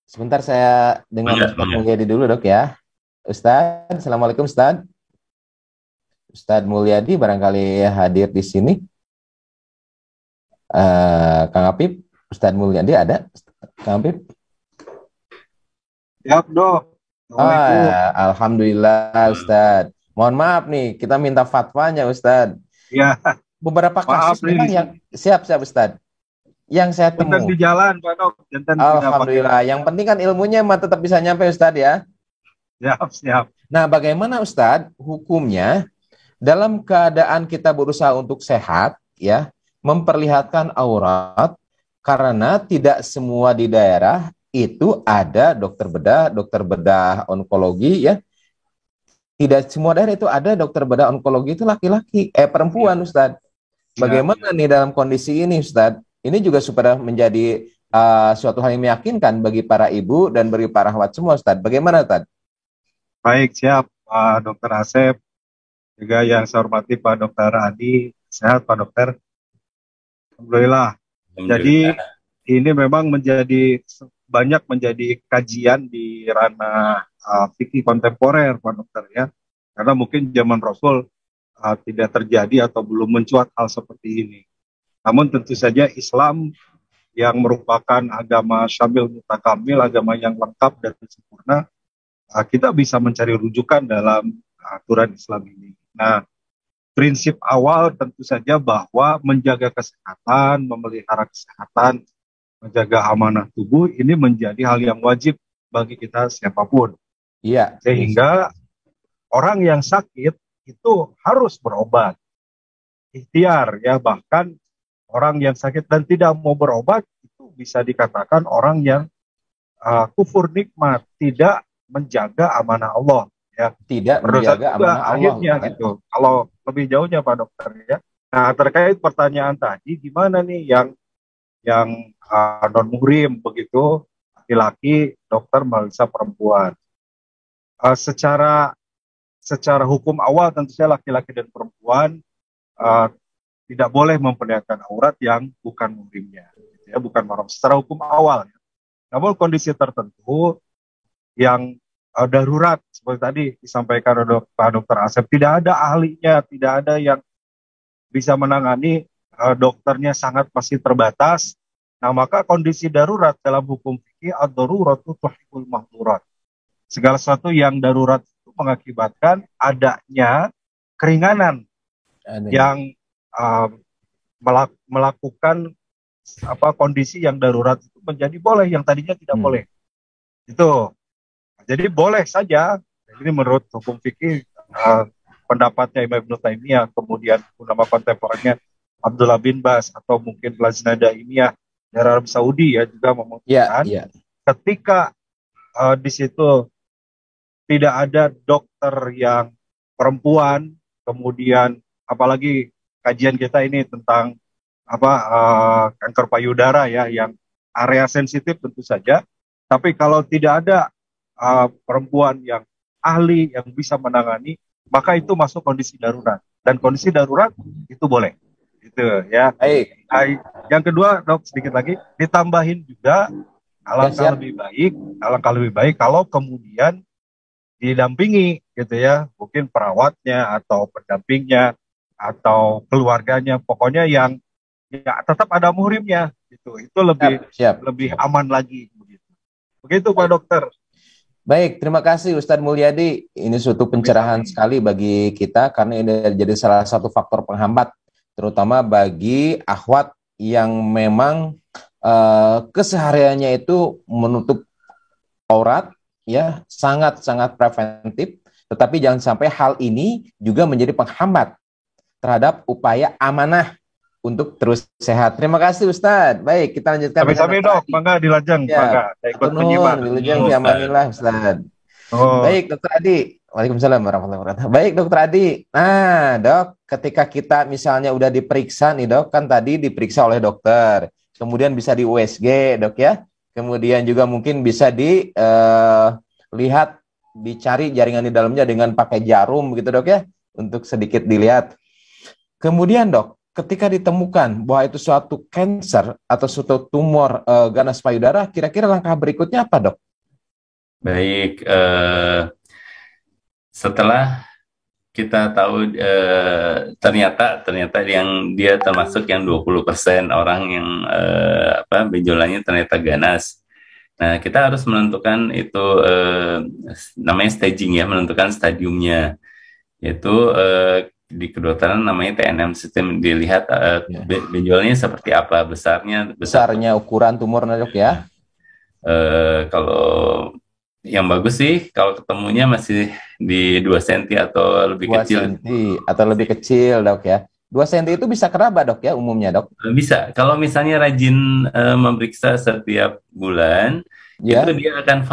sebentar saya dengan enggak, Ustadz enggak. Mulyadi dulu dok ya. Ustadz, Assalamualaikum Ustadz. Ustadz Mulyadi barangkali hadir di sini. Kang Apip, Ustadz Mulyadi ada? Kang Apip? Siap, Dok. Assalamualaikum. Alhamdulillah Ustadz. Mohon maaf nih, kita minta fatwanya Ustadz. Ya, Beberapa maaf kasus nih, memang yang siap-siap Ustadz. Yang saya jantan di temui. jalan, Pak Dok. Jantan tidak pakai. Alhamdulillah. Yang penting kan ilmunya emang tetap bisa nyampe Ustadz ya. Siap, siap. Nah, bagaimana Ustadz hukumnya dalam keadaan kita berusaha untuk sehat, ya, memperlihatkan aurat, karena tidak semua di daerah itu ada dokter bedah onkologi, ya. Tidak semua daerah itu ada dokter bedah onkologi itu laki-laki, perempuan, Ustadz. Ya, Bagaimana nih dalam kondisi ini, Ustadz? Ini juga supaya menjadi suatu hal yang meyakinkan bagi para ibu dan bagi para akhwat semua, Ustadz. Bagaimana, Ustadz? baik, siap, Pak Dokter Asep. Juga yang saya hormati Pak Dokter Adi. Sehat, Pak Dokter. Alhamdulillah. Jadi, Alhamdulillah. ini memang banyak menjadi kajian di ranah fikih kontemporer, Pak Dokter, ya. Karena mungkin zaman Rasul tidak terjadi atau belum mencuat hal seperti ini. Namun tentu saja Islam yang merupakan agama syamil mutakamil, agama yang lengkap dan sempurna, kita bisa mencari rujukan dalam aturan Islam ini. Nah, prinsip awal tentu saja bahwa menjaga kesehatan, memelihara kesehatan, menjaga amanah tubuh ini menjadi hal yang wajib bagi kita siapapun. Iya. Sehingga orang yang sakit itu harus berobat. Ikhtiar ya, bahkan orang yang sakit dan tidak mau berobat itu bisa dikatakan orang yang kufur nikmat, tidak menjaga amanah Allah ya. Tidak Berdosa menjaga juga amanah Allah. akhirnya gitu. Kalau lebih jauhnya Pak Dokter ya. Nah, terkait pertanyaan tadi gimana nih yang non muhrim begitu, laki-laki dokter memeriksa perempuan. Secara hukum awal tentu saja laki-laki dan perempuan tidak boleh memperlihatkan aurat yang bukan muhrimnya, gitu ya, bukan mahram secara hukum awal. Ya. Namun kondisi tertentu yang darurat seperti tadi disampaikan oleh Pak Dokter Asep, tidak ada ahlinya, tidak ada yang bisa menangani, dokternya sangat masih terbatas. Nah, maka kondisi darurat dalam hukum fikih ad-daruratu tuhibul mahdurat. Segala sesuatu yang darurat itu mengakibatkan adanya keringanan yang melakukan kondisi yang darurat itu menjadi boleh, yang tadinya tidak boleh. Itu. Jadi boleh saja. Ini menurut hukum fikih pendapatnya Imam Ibn Taimiyah, kemudian ulama kontemporer Abdullah bin Bas, atau mungkin Lajnah Daimiyah dari Arab Saudi ya juga memutuskan ketika di situ tidak ada dokter yang perempuan, kemudian apalagi kajian kita ini tentang kanker payudara ya, yang area sensitif tentu saja. Tapi kalau tidak ada perempuan yang ahli yang bisa menangani, maka itu masuk kondisi darurat. Dan kondisi darurat itu boleh, gitu ya. Yang kedua, dok, sedikit lagi ditambahin juga, alangkah lebih baik kalau kemudian didampingi, gitu ya, mungkin perawatnya atau pendampingnya atau keluarganya, pokoknya yang ya tetap ada muhrimnya, gitu. Itu lebih aman lagi, begitu Pak Dokter. Baik, terima kasih Ustadz Mulyadi. Ini suatu pencerahan sekali bagi kita, karena ini jadi salah satu faktor penghambat, terutama bagi akhwat yang memang kesehariannya itu menutup aurat, ya, sangat-sangat preventif. Tetapi jangan sampai hal ini juga menjadi penghambat terhadap upaya amanah untuk terus sehat. Terima kasih Ustadz. Baik, kita lanjutkan. Sami-sami dok, mangga dilajeng, mangga. Saya ikut menyimak. Dilajeng fiamanillah Ustadz. Baik, Dokter Adi. Waalaikumsalam warahmatullahi wabarakatuh. Baik, Dokter Adi. Nah, dok, ketika kita misalnya udah diperiksa nih dok, kan tadi diperiksa oleh dokter, kemudian bisa di USG dok ya, kemudian juga mungkin bisa dilihat, dicari jaringan di dalamnya dengan pakai jarum gitu dok ya, untuk sedikit dilihat. Kemudian dok, ketika ditemukan bahwa itu suatu cancer atau suatu tumor ganas payudara, kira-kira langkah berikutnya apa dok? Baik, setelah kita tahu ternyata yang dia termasuk yang 20% orang yang benjolannya ternyata ganas. Nah, kita harus menentukan itu namanya staging ya, menentukan stadiumnya. Yaitu di kedokteran namanya TNM, sistem dilihat benjolannya seperti apa, besarnya ukuran tumornya dok ya. Kalau yang bagus sih kalau ketemunya masih di 2 cm atau lebih kecil. 2 cm atau lebih kecil dok ya. 2 cm itu bisa keraba dok ya umumnya dok? Bisa, kalau misalnya rajin memeriksa setiap bulan, itu dia akan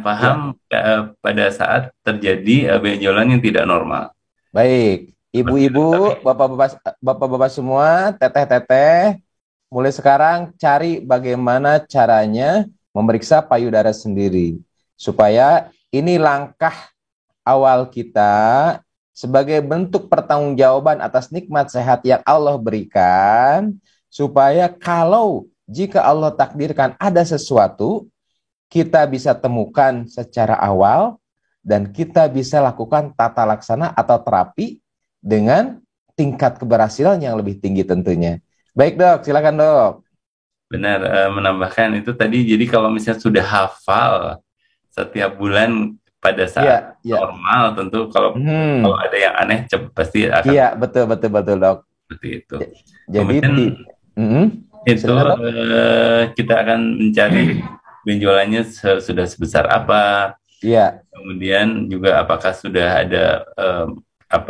paham pada saat terjadi benjolan yang tidak normal. Baik, ibu-ibu, bapak-bapak semua, teteh-teteh, mulai sekarang cari bagaimana caranya memeriksa payudara sendiri, supaya ini langkah awal kita sebagai bentuk pertanggungjawaban atas nikmat sehat yang Allah berikan, supaya kalau jika Allah takdirkan ada sesuatu, kita bisa temukan secara awal dan kita bisa lakukan tata laksana atau terapi dengan tingkat keberhasilan yang lebih tinggi tentunya. Baik dok, silakan dok. Benar, menambahkan itu tadi, jadi kalau misalnya sudah hafal setiap bulan pada saat normal, tentu kalau ada yang aneh pasti akan. Iya, betul dok. Seperti itu. Jadi kita akan mencari benjolannya sudah sebesar apa. Iya. Kemudian juga apakah sudah ada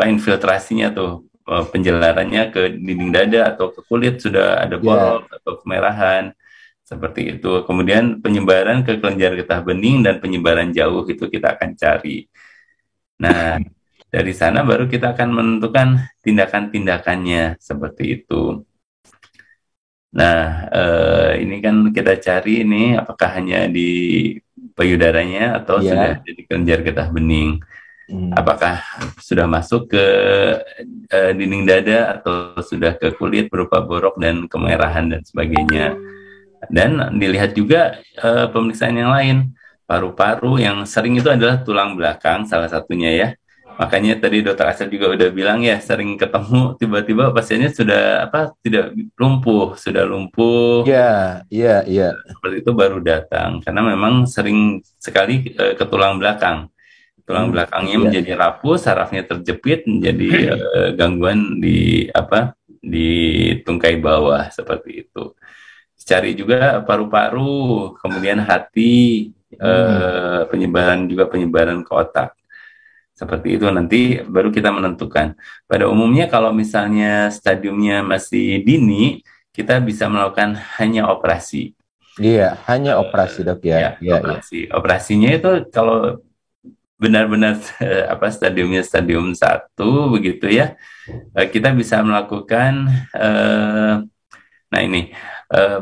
infiltrasinya tuh, penjelarannya ke dinding dada atau ke kulit sudah ada bolong atau kemerahan, seperti itu. Kemudian penyebaran ke kelenjar getah bening dan penyebaran jauh itu kita akan cari. Nah, dari sana baru kita akan menentukan tindakan-tindakannya seperti itu. Nah, ini kan kita cari ini apakah hanya di payudaranya atau sudah ada di kelenjar getah bening. Apakah sudah masuk ke dinding dada atau sudah ke kulit berupa borok dan kemerahan dan sebagainya. Dan dilihat juga pemeriksaan yang lain, paru-paru yang sering itu adalah tulang belakang salah satunya ya. Makanya tadi Dokter Asep juga udah bilang ya, sering ketemu tiba-tiba pasiennya sudah tidak lumpuh, sudah lumpuh. Iya. Seperti itu baru datang, karena memang sering sekali ke tulang belakang. Tulang belakangnya menjadi rapuh, sarafnya terjepit, menjadi gangguan di tungkai bawah seperti itu. Cari juga paru-paru, kemudian hati, penyebaran ke otak. Seperti itu nanti baru kita menentukan. Pada umumnya kalau misalnya stadiumnya masih dini, kita bisa melakukan hanya operasi. Iya, hanya operasi dok ya. Ya, Iya, iya. operasi. Operasinya itu kalau benar-benar stadiumnya stadium satu begitu ya, kita bisa melakukan nah ini eh,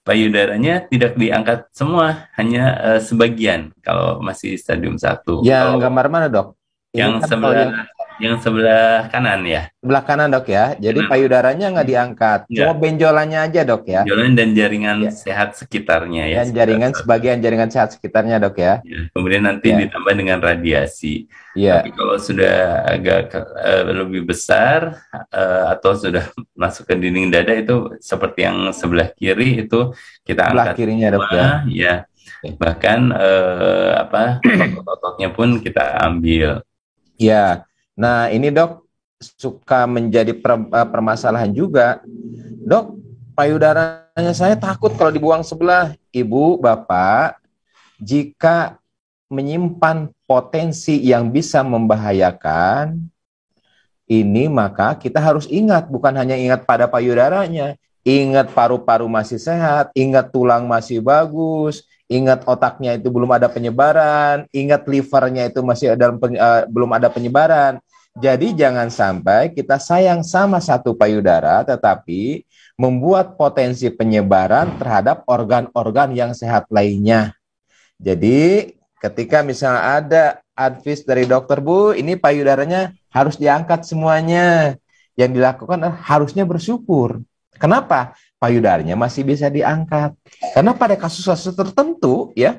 payudaranya tidak diangkat semua, hanya sebagian kalau masih stadium satu. Yang Kalau gambar mana dok? Ini yang kan kalau sebelah yang yang sebelah kanan ya, sebelah kanan dok ya. Jadi kanan. payudaranya nggak diangkat, cuma Enggak, benjolannya aja dok ya. jalan dan jaringan Ya. sehat sekitarnya ya, Dan sekitar jaringan satu. sebagian jaringan sehat sekitarnya dok ya. Ya, kemudian nanti Ya, ditambah dengan radiasi. Tapi iya. kalau sudah agak lebih besar atau sudah masuk ke dinding dada itu seperti yang sebelah kiri itu kita Sebelah angkat kirinya dok semua ya. ya. Oke. Bahkan otot-ototnya pun kita ambil. Ya. Nah ini dok suka menjadi permasalahan juga. Dok, payudaranya saya takut kalau dibuang sebelah. Ibu, bapak, jika menyimpan potensi yang bisa membahayakan, ini maka kita harus ingat, bukan hanya ingat pada payudaranya, ingat paru-paru masih sehat, ingat tulang masih bagus, ingat otaknya itu belum ada penyebaran, ingat livernya itu masih belum ada penyebaran. Jadi jangan sampai kita sayang sama satu payudara, tetapi membuat potensi penyebaran terhadap organ-organ yang sehat lainnya. Jadi ketika misalnya ada advice dari dokter, Bu, ini payudaranya harus diangkat semuanya. Yang dilakukan adalah harusnya bersyukur. Kenapa? Payudaranya masih bisa diangkat. Karena pada kasus-kasus tertentu, ya,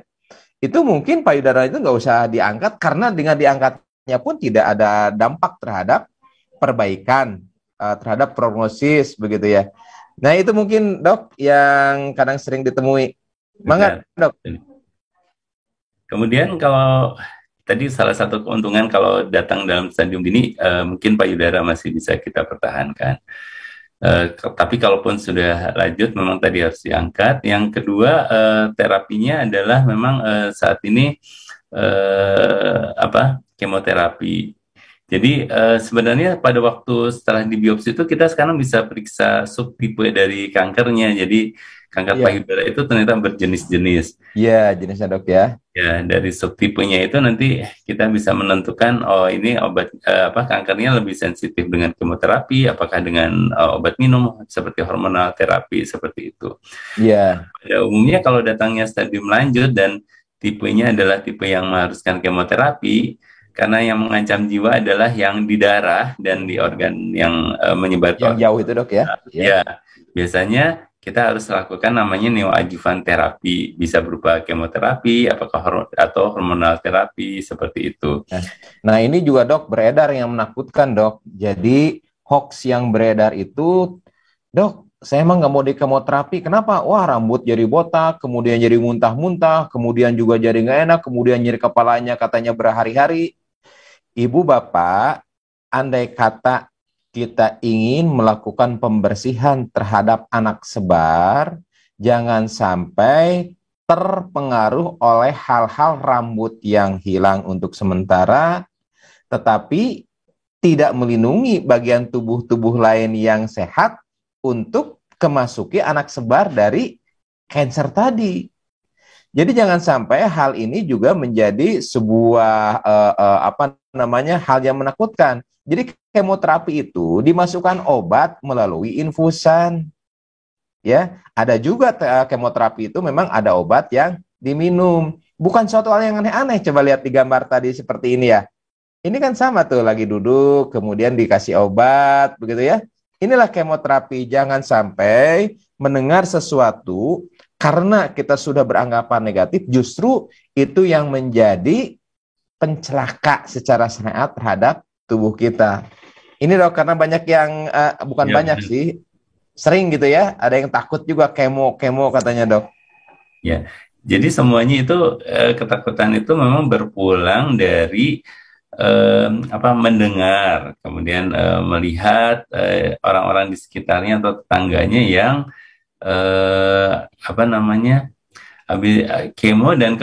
itu mungkin payudara itu nggak usah diangkat karena dengan diangkatnya pun tidak ada dampak terhadap perbaikan, terhadap prognosis, begitu ya. Nah, itu mungkin, Dok, yang kadang sering ditemui. Mangga, Dok. Kemudian kalau tadi salah satu keuntungan kalau datang dalam stadium dini, mungkin payudara masih bisa kita pertahankan. Tapi kalaupun sudah lanjut, memang tadi harus diangkat. Yang kedua, terapinya adalah memang saat ini kemoterapi. Jadi sebenarnya pada waktu setelah dibiopsi itu kita sekarang bisa periksa subtipe dari kankernya. Jadi kanker Iya. payudara itu ternyata berjenis-jenis. Iya, jenisnya dok ya. Ya, dari subtipenya itu nanti kita bisa menentukan, oh ini obat kankernya lebih sensitif dengan kemoterapi, apakah dengan obat minum seperti hormonal terapi seperti itu. Iya. Pada umumnya kalau datangnya stadium lanjut dan tipenya adalah tipe yang mengharuskan kemoterapi, karena yang mengancam jiwa adalah yang di darah dan di organ yang menyebar ke Yang organ. jauh itu dok ya. Ya, biasanya kita harus lakukan namanya neoadjuvan terapi, bisa berupa kemoterapi, atau hormonal terapi seperti itu. Nah ini juga dok beredar yang menakutkan dok. Jadi hoax yang beredar itu, dok, saya emang nggak mau di kemoterapi. Kenapa? Wah rambut jadi botak, kemudian jadi muntah-muntah, kemudian juga jadi nggak enak, kemudian nyeri kepalanya katanya berhari-hari. Ibu bapak, andai kata kita ingin melakukan pembersihan terhadap anak sebar, jangan sampai terpengaruh oleh hal-hal rambut yang hilang untuk sementara, tetapi tidak melindungi bagian tubuh-tubuh lain yang sehat untuk kemasuki anak sebar dari cancer tadi. Jadi jangan sampai hal ini juga menjadi sebuah hal yang menakutkan. Jadi kemoterapi itu dimasukkan obat melalui infusan. Ya, ada juga kemoterapi itu memang ada obat yang diminum. Bukan suatu hal yang aneh-aneh. Coba lihat di gambar tadi seperti ini ya. Ini kan sama tuh lagi duduk, kemudian dikasih obat, begitu ya. Inilah kemoterapi. Jangan sampai mendengar sesuatu karena kita sudah beranggapan negatif, justru itu yang menjadi pencelaka secara sehat terhadap tubuh kita. Ini dok, karena banyak yang, bukan banyak sih, sering gitu ya, ada yang takut juga kemo katanya dok. Ya, jadi semuanya itu ketakutan itu memang berpulang dari mendengar, kemudian melihat orang-orang di sekitarnya atau tetangganya yang habis kemo dan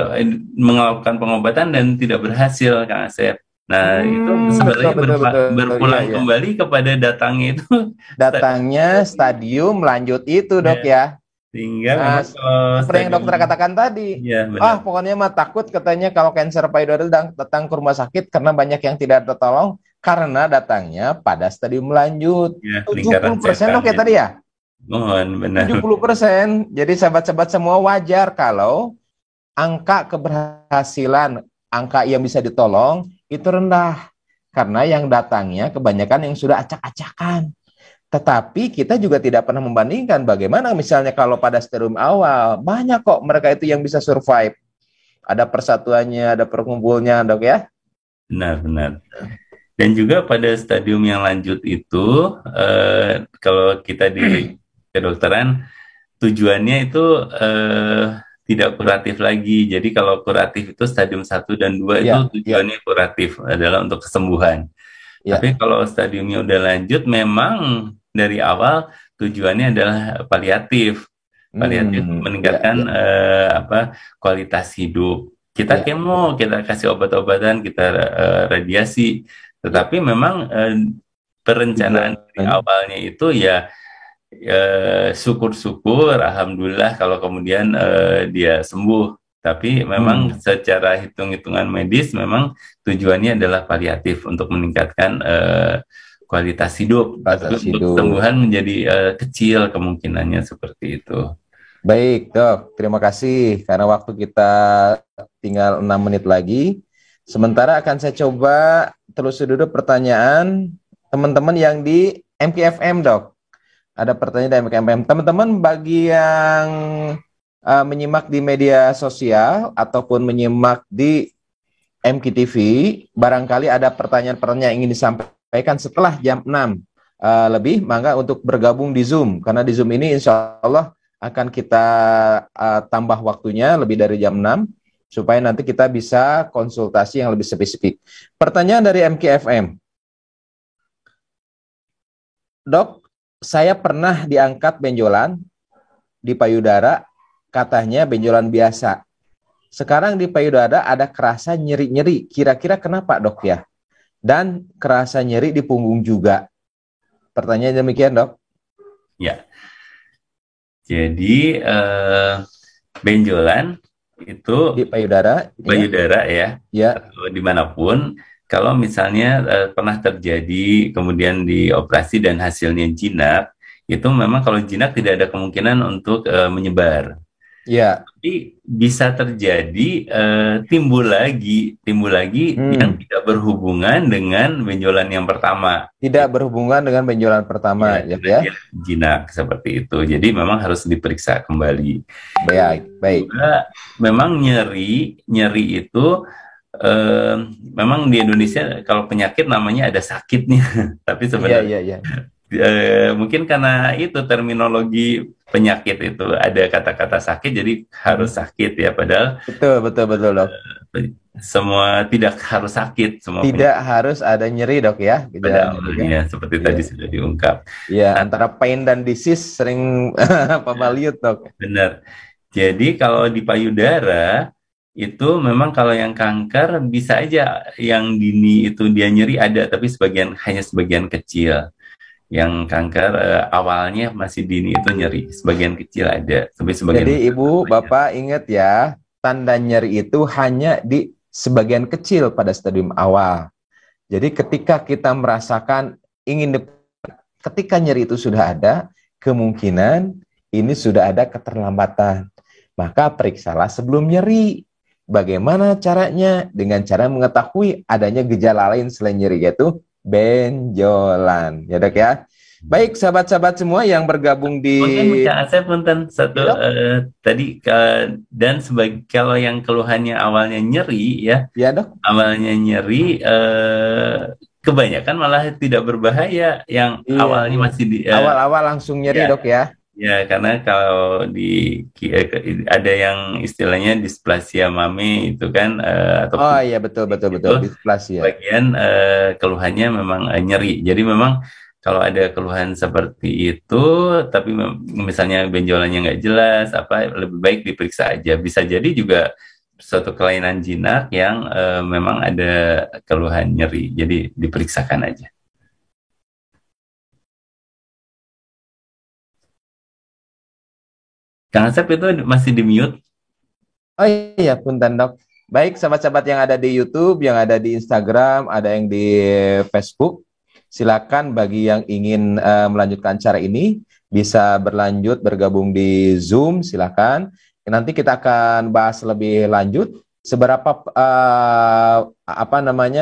melakukan pengobatan dan tidak berhasil, Kang Asep. Nah, itu Betul, sebenarnya betul, betul. Iya, berpulang iya. kembali kepada datangnya itu Datangnya stadium lanjut itu, ya. Dok ya. Sehingga Nah, memang kalau seperti yang stadium, dokter katakan tadi, ya benar, pokoknya mah takut katanya kalau kanker payudara datang ke rumah sakit karena banyak yang tidak tertolong karena datangnya pada stadium lanjut. ya tujuh lingkaran puluh persen setan oke itu. tadi ya? Mohon benar. 70%. Jadi sahabat-sahabat semua wajar kalau angka keberhasilan, angka yang bisa ditolong itu rendah. Karena yang datangnya kebanyakan yang sudah acak-acakan. Tetapi kita juga tidak pernah membandingkan bagaimana misalnya kalau pada stadium awal, banyak kok mereka itu yang bisa survive. Ada persatuannya, ada perkumpulnya, Dok ya. Benar-benar. Dan juga pada stadium yang lanjut itu, kalau kita di kedokteran, tujuannya itu tidak kuratif lagi. Jadi kalau kuratif itu stadium 1 dan 2 itu Ya, ya, tujuannya kuratif adalah untuk kesembuhan. Tapi ya. kalau stadiumnya udah lanjut, memang dari awal tujuannya adalah paliatif. Paliatif Ya, meningkatkan ya, kualitas hidup. Kita ya. kemo, kita kasih obat-obatan, kita radiasi. Ya. Tetapi memang perencanaan dari Tujuannya. awalnya itu ya syukur-syukur, alhamdulillah kalau kemudian dia sembuh. Tapi memang Hmm, secara hitung-hitungan medis memang tujuannya adalah paliatif untuk meningkatkan kualitas hidup. Tapi Bahasa untuk hidup. kesembuhan menjadi kecil kemungkinannya seperti itu. Baik, Dok. Terima kasih karena waktu kita tinggal 6 menit lagi. Sementara akan saya coba terus dulu pertanyaan teman-teman yang di MKFM, Dok. Ada pertanyaan dari MKFM. Teman-teman bagi yang menyimak di media sosial ataupun menyimak di MKTV, barangkali ada pertanyaan-pertanyaan yang ingin disampaikan setelah jam 6 lebih, maka untuk bergabung di Zoom. Karena di Zoom ini insya Allah akan kita tambah waktunya lebih dari jam 6 supaya nanti kita bisa konsultasi yang lebih spesifik. Pertanyaan dari MKFM. Dok, saya pernah diangkat benjolan di payudara, katanya benjolan biasa. Sekarang di payudara ada kerasa nyeri-nyeri. Kira-kira kenapa, Dok ya? Dan kerasa nyeri di punggung juga. Pertanyaan demikian, Dok. Ya, jadi benjolan itu Di payudara, payudara ya, ya, atau dimanapun, kalau misalnya pernah terjadi kemudian dioperasi dan hasilnya jinak, itu memang kalau jinak tidak ada kemungkinan untuk menyebar. ya. Tapi bisa terjadi timbul lagi yang Hmm. tidak berhubungan dengan benjolan yang pertama. Tidak berhubungan dengan benjolan pertama, Ya, ya, karena ya. dia jinak seperti itu. Jadi memang harus diperiksa kembali. Baik, baik. Juga memang nyeri itu eh, memang di Indonesia kalau penyakit namanya ada sakitnya. Tapi Iya, sebenarnya iya, iya. mungkin karena itu terminologi penyakit itu ada kata-kata sakit jadi harus Hmm. sakit ya padahal Betul, betul, betul, Dok. semua tidak harus sakit semua Tidak penyakit harus ada nyeri, Dok ya, pada gejalanya, Dok ya. awalnya seperti Iya. tadi sudah diungkap. Ya, Nah, antara pain dan disease sering pabaliut, Dok. benar. Jadi kalau di payudara itu memang kalau yang kanker bisa aja yang dini itu dia nyeri ada tapi hanya sebagian kecil. Yang kanker awalnya masih dini itu nyeri, sebagian kecil ada, tapi sebagian Jadi besar Ibu, banyak. Bapak ingat ya, tanda nyeri itu hanya di sebagian kecil pada stadium awal. Jadi ketika kita merasakan ketika nyeri itu sudah ada, kemungkinan ini sudah ada keterlambatan. Maka periksalah sebelum nyeri. Bagaimana caranya? Dengan cara mengetahui adanya gejala lain selain nyeri, yaitu benjolan. Ya, Dok ya. Baik, sahabat-sahabat semua yang bergabung di... Mungkin Kak Asep punten satu Ya, Dok? tadi dan sebagai kalau yang keluhannya awalnya nyeri ya, Ya, Dok? awalnya nyeri kebanyakan malah tidak berbahaya yang Iya. awalnya masih di Awal-awal langsung nyeri, ya. Dok ya. Ya, karena kalau ada yang istilahnya displasia mame itu kan Oh atau iya, betul, betul, itu betul. Displasia. bagian keluhannya memang nyeri. Jadi memang kalau ada keluhan seperti itu, tapi misalnya benjolannya nggak jelas, apa lebih baik diperiksa aja. Bisa jadi juga suatu kelainan jinak yang memang ada keluhan nyeri. Jadi diperiksakan aja. Kang Asep itu masih di mute. Oh iya, punten dok. Baik, sahabat-sahabat yang ada di YouTube, yang ada di Instagram, ada yang di Facebook, silakan bagi yang ingin melanjutkan acara ini, bisa berlanjut bergabung di Zoom, silakan. Nanti kita akan bahas lebih lanjut seberapa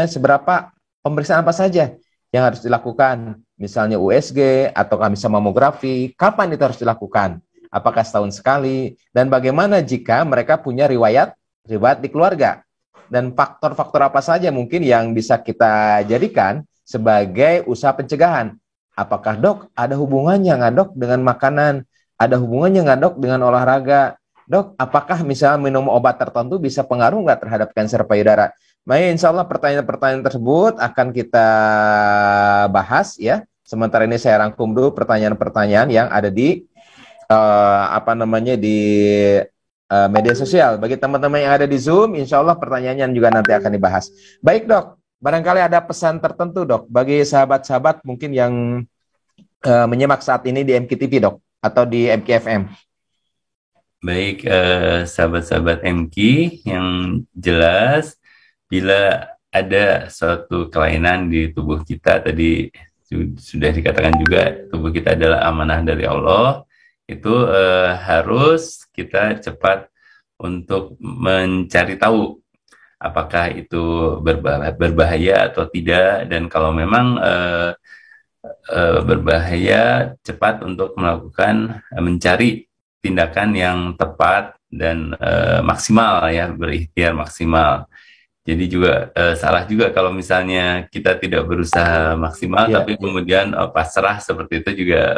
seberapa pemeriksaan apa saja yang harus dilakukan, misalnya USG atau misalnya mamografi, kapan itu harus dilakukan? Apakah setahun sekali, dan bagaimana jika mereka punya riwayat di keluarga, dan faktor-faktor apa saja mungkin yang bisa kita jadikan sebagai usaha pencegahan. Apakah dok ada hubungannya nggak dok dengan makanan, ada hubungannya nggak dok dengan olahraga, dok apakah misalnya minum obat tertentu bisa pengaruh nggak terhadap kanker payudara. Baik, insya Allah pertanyaan-pertanyaan tersebut akan kita bahas ya. Sementara ini saya rangkum dulu pertanyaan-pertanyaan yang ada di di media sosial. Bagi teman-teman yang ada di Zoom, insya Allah pertanyaannya juga nanti akan dibahas. Baik dok, barangkali ada pesan tertentu dok, bagi sahabat-sahabat mungkin yang menyimak saat ini di MKTV dok, atau di MKFM. Baik, sahabat-sahabat MK, yang jelas bila ada suatu kelainan di tubuh kita, tadi sudah dikatakan juga tubuh kita adalah amanah dari Allah, itu harus kita cepat untuk mencari tahu apakah itu berbahaya atau tidak, dan kalau memang berbahaya, cepat untuk mencari tindakan yang tepat dan maksimal ya, berikhtiar maksimal. Jadi juga salah juga kalau misalnya kita tidak berusaha maksimal, tapi kemudian pasrah seperti itu juga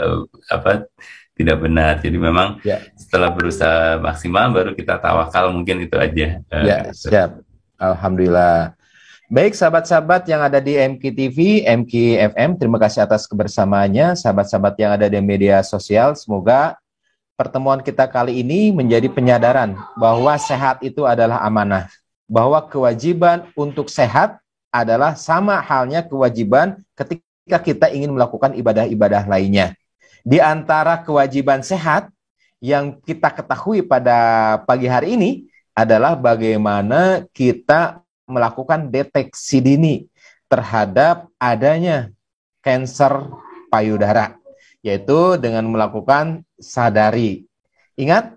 tidak benar. Jadi memang setelah berusaha maksimal baru kita tawakal, mungkin itu aja. Siap. Alhamdulillah. Baik sahabat-sahabat yang ada di MKTV, MKFM, terima kasih atas kebersamaannya. Sahabat-sahabat yang ada di media sosial, semoga pertemuan kita kali ini menjadi penyadaran bahwa sehat itu adalah amanah. Bahwa kewajiban untuk sehat adalah sama halnya kewajiban ketika kita ingin melakukan ibadah-ibadah lainnya. Di antara kewajiban sehat yang kita ketahui pada pagi hari ini adalah bagaimana kita melakukan deteksi dini terhadap adanya kanker payudara, yaitu dengan melakukan sadari. Ingat,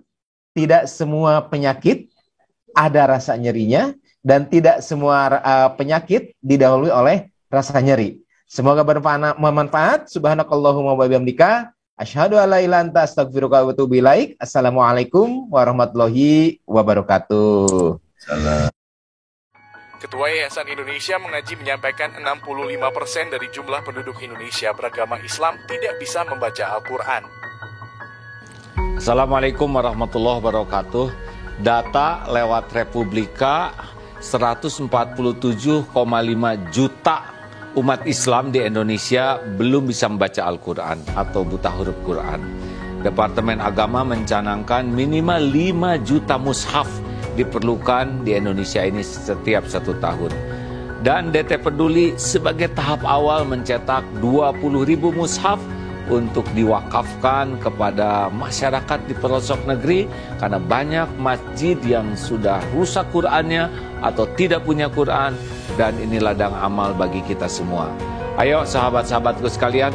tidak semua penyakit ada rasa nyerinya, dan tidak semua penyakit didahului oleh rasa nyeri. Semoga bermanfaat. Subhanakallahumma wa bihamdika, asyhadu an la ilaha illa anta, astaghfiruka wa atubu ilaik. Assalamualaikum warahmatullahi wabarakatuh. Salam. Ketua Yayasan Indonesia Mengaji menyampaikan 65% dari jumlah penduduk Indonesia beragama Islam tidak bisa membaca Al-Quran. Assalamualaikum warahmatullahi wabarakatuh. Data lewat Republika, 147,5 juta umat Islam di Indonesia belum bisa membaca Al-Quran atau buta huruf Quran. Departemen Agama mencanangkan minimal 5 juta mushaf diperlukan di Indonesia ini setiap 1 tahun. Dan DT Peduli sebagai tahap awal mencetak 20.000 mushaf untuk diwakafkan kepada masyarakat di pelosok negeri, karena banyak masjid yang sudah rusak Qur'annya atau tidak punya Qur'an, dan ini ladang amal bagi kita semua. Ayo sahabat-sahabatku sekalian,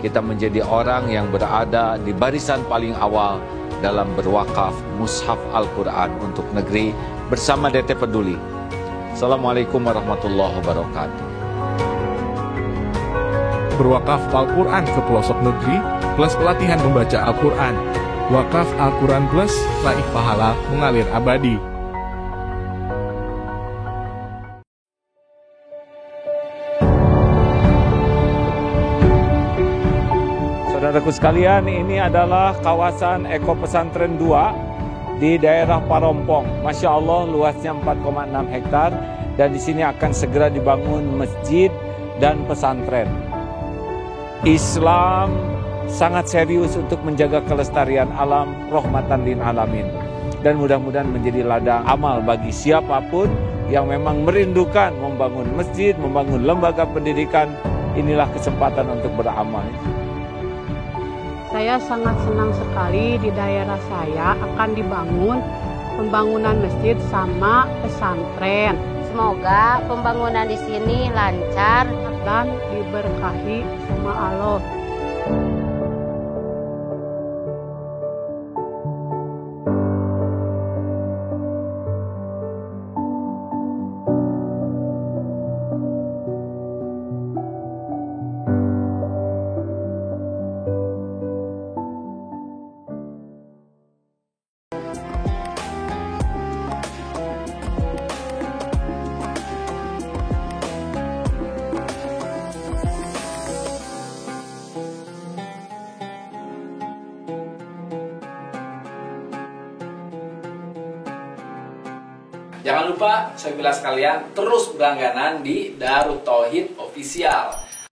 kita menjadi orang yang berada di barisan paling awal dalam berwakaf mushaf Al-Quran untuk negeri bersama DT Peduli. Assalamualaikum warahmatullahi wabarakatuh. Berwakaf Al-Quran ke pelosok negeri plus pelatihan membaca Al-Quran. Wakaf Al-Quran plus raih pahala mengalir abadi. Saudaraku sekalian, ini adalah kawasan Eko Pesantren 2 di daerah Parompong. Masya Allah, luasnya 4,6 hektar, dan di sini akan segera dibangun masjid dan pesantren. Islam sangat serius untuk menjaga kelestarian alam, rahmatan lil alamin. dan mudah-mudahan menjadi ladang amal bagi siapapun yang memang merindukan membangun masjid, membangun lembaga pendidikan. Inilah kesempatan untuk beramal. Saya sangat senang sekali di daerah saya akan dibangun pembangunan masjid sama pesantren. Semoga pembangunan di sini lancar dan diberkahi sama Allah. Jangan lupa, saya bilang sekalian, terus berlangganan di Darut Tauhid Official.